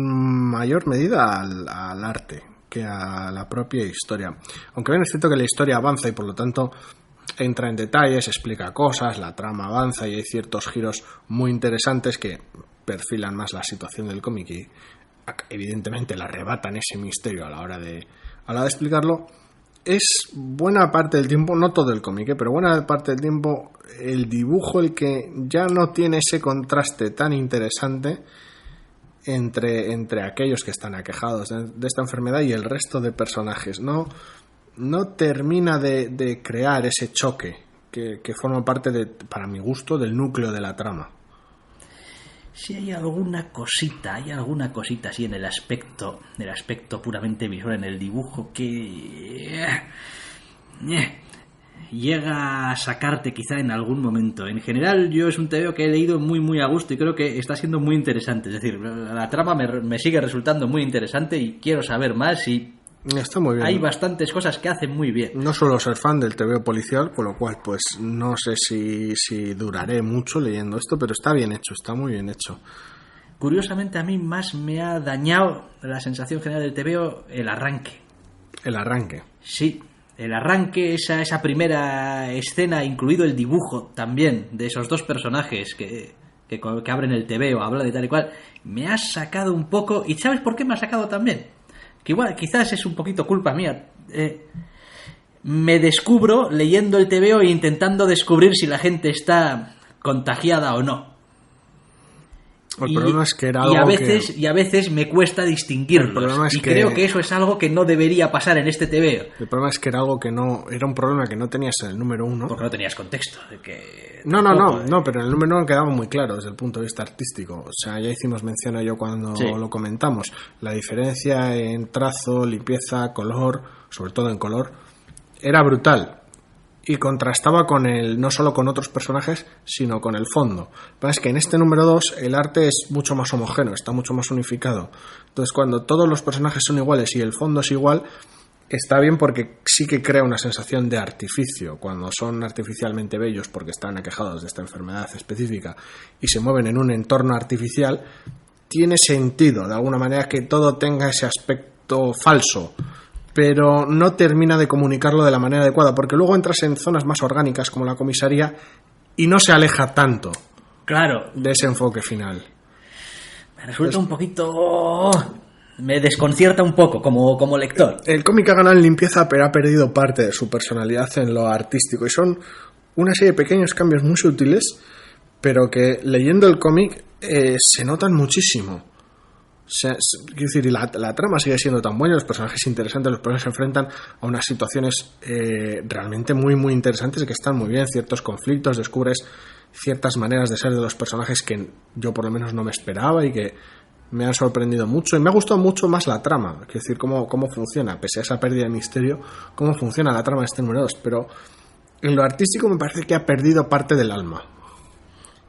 mayor medida al arte que a la propia historia. Aunque bien es cierto que la historia avanza y por lo tanto entra en detalles, explica cosas, la trama avanza y hay ciertos giros muy interesantes que perfilan más la situación del cómic y evidentemente le arrebatan ese misterio a la hora de explicarlo. Es buena parte del tiempo, no todo el cómic, pero buena parte del tiempo el dibujo el que ya no tiene ese contraste tan interesante entre aquellos que están aquejados de esta enfermedad y el resto de personajes. No termina de crear ese choque que forma parte, para mi gusto, del núcleo de la trama. Si hay alguna cosita así en el aspecto puramente visual, en el dibujo, que llega a sacarte quizá en algún momento. En general, yo es un TVO que he leído muy a gusto y creo que está siendo muy interesante. Es decir, la trama me sigue resultando muy interesante y quiero saber más, y está muy bien. Hay bastantes cosas que hacen muy bien. No suelo ser fan del TVO policial, con lo cual pues no sé si duraré mucho leyendo esto, pero está bien hecho, está muy bien hecho. Curiosamente, a mí más me ha dañado la sensación general del TVO el arranque. ¿El arranque? Sí, el arranque, esa primera escena, incluido el dibujo también de esos dos personajes que abren el TVO, hablan de tal y cual, me ha sacado un poco. ¿Y sabes por qué me ha sacado también? Que igual, quizás es un poquito culpa mía. Me descubro leyendo el TVO e intentando descubrir si la gente está contagiada o no. El problema es que era algo y a veces me cuesta distinguirlos. Creo que eso es algo que no debería pasar en este TVO. El problema es que era algo que no... Era un problema que no tenías en el número 1. Porque no tenías contexto. De que no, pero en el número 1 quedaba muy claro desde el punto de vista artístico. O sea, ya hicimos mención a ello cuando lo comentamos. La diferencia en trazo, limpieza, color, sobre todo en color, era brutal. Y contrastaba no solo con otros personajes, sino con el fondo. Lo que pasa es que en este número 2 el arte es mucho más homogéneo, está mucho más unificado. Entonces, cuando todos los personajes son iguales y el fondo es igual, está bien porque sí que crea una sensación de artificio. Cuando son artificialmente bellos porque están aquejados de esta enfermedad específica y se mueven en un entorno artificial, tiene sentido de alguna manera que todo tenga ese aspecto falso, pero no termina de comunicarlo de la manera adecuada, porque luego entras en zonas más orgánicas como la comisaría y no se aleja tanto, claro, de ese enfoque final. Me resulta un poquito... Me desconcierta un poco como lector. El cómic ha ganado en limpieza, pero ha perdido parte de su personalidad en lo artístico, y son una serie de pequeños cambios muy sutiles, pero que leyendo el cómic se notan muchísimo. Quiero decir, y la trama sigue siendo tan buena, los personajes interesantes, los personajes se enfrentan a unas situaciones realmente muy muy interesantes, que están muy bien, ciertos conflictos, descubres ciertas maneras de ser de los personajes que yo por lo menos no me esperaba y que me han sorprendido mucho, y me ha gustado mucho más la trama, es decir, cómo funciona, pese a esa pérdida de misterio, cómo funciona la trama de este número 2, pero en lo artístico me parece que ha perdido parte del alma.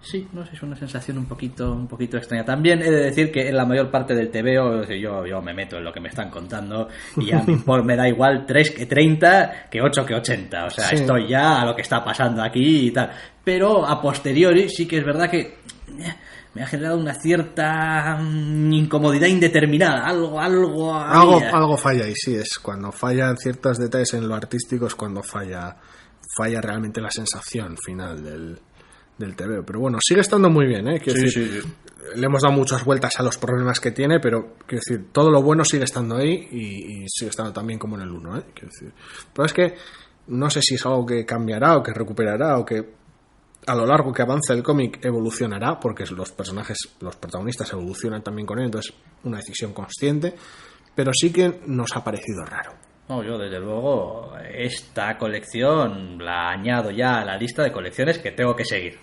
Sí, no sé, es una sensación un poquito extraña. También he de decir que en la mayor parte del TVO yo me meto en lo que me están contando y ya me da igual 3 que 30 que 8 que 80. O sea, sí, estoy ya a lo que está pasando aquí y tal. Pero a posteriori sí que es verdad que me ha generado una cierta incomodidad indeterminada. Algo falla, y sí, es cuando fallan ciertos detalles en lo artístico, es cuando falla realmente la sensación final del TVO. Pero bueno, sigue estando muy bien, ¿eh? Quiero decir, sí. Le hemos dado muchas vueltas a los problemas que tiene, pero quiero decir, todo lo bueno sigue estando ahí y sigue estando también como en el 1, ¿eh? Quiero decir, pero es que no sé si es algo que cambiará o que recuperará o que a lo largo que avance el cómic evolucionará, porque los protagonistas evolucionan también con él, entonces una decisión consciente, pero sí que nos ha parecido raro. No, yo desde luego esta colección la añado ya a la lista de colecciones que tengo que seguir.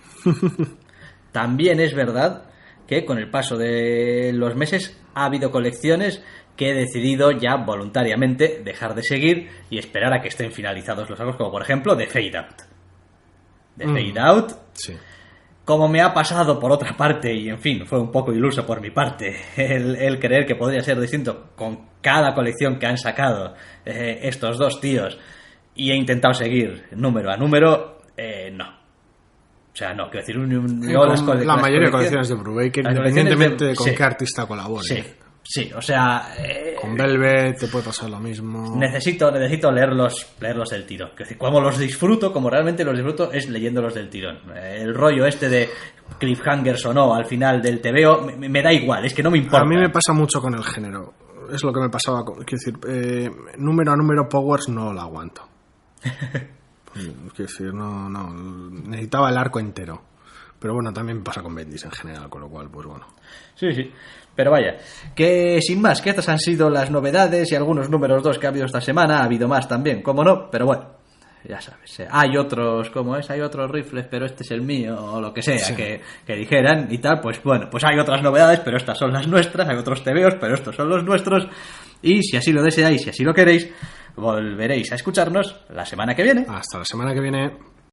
También es verdad que con el paso de los meses ha habido colecciones que he decidido ya voluntariamente dejar de seguir y esperar a que estén finalizados los arcos, como por ejemplo The Fade Out. The Fade Out, sí. Como me ha pasado por otra parte, y en fin, fue un poco iluso por mi parte el creer que podría ser distinto con cada colección que han sacado estos dos tíos, y he intentado seguir número a número, no. O sea, no, quiero decir, la mayoría de colecciones de Brubaker, independientemente de con qué artista colabore. Sí, o sea... con Velvet te puede pasar lo mismo. Necesito leerlos del tirón. Es decir, como realmente los disfruto, es leyéndolos del tirón. El rollo este de cliffhangers o no al final del TVO me da igual, es que no me importa. A mí me pasa mucho con el género. Es lo que me pasaba con... Quiero decir, número a número Powers no lo aguanto. Quiero decir, no, necesitaba el arco entero. Pero bueno, también pasa con Bendis en general, con lo cual, pues bueno. Sí. Pero vaya, que sin más, que estas han sido las novedades y algunos números 2 que ha habido esta semana. Ha habido más también, cómo no, pero bueno, ya sabes. Hay otros, ¿cómo es? Hay otros rifles, pero este es el mío, o lo que sea, sí. que dijeran y tal. Pues bueno, pues hay otras novedades, pero estas son las nuestras. Hay otros TVOs, pero estos son los nuestros. Y si así lo deseáis, si así lo queréis, volveréis a escucharnos la semana que viene. Hasta la semana que viene.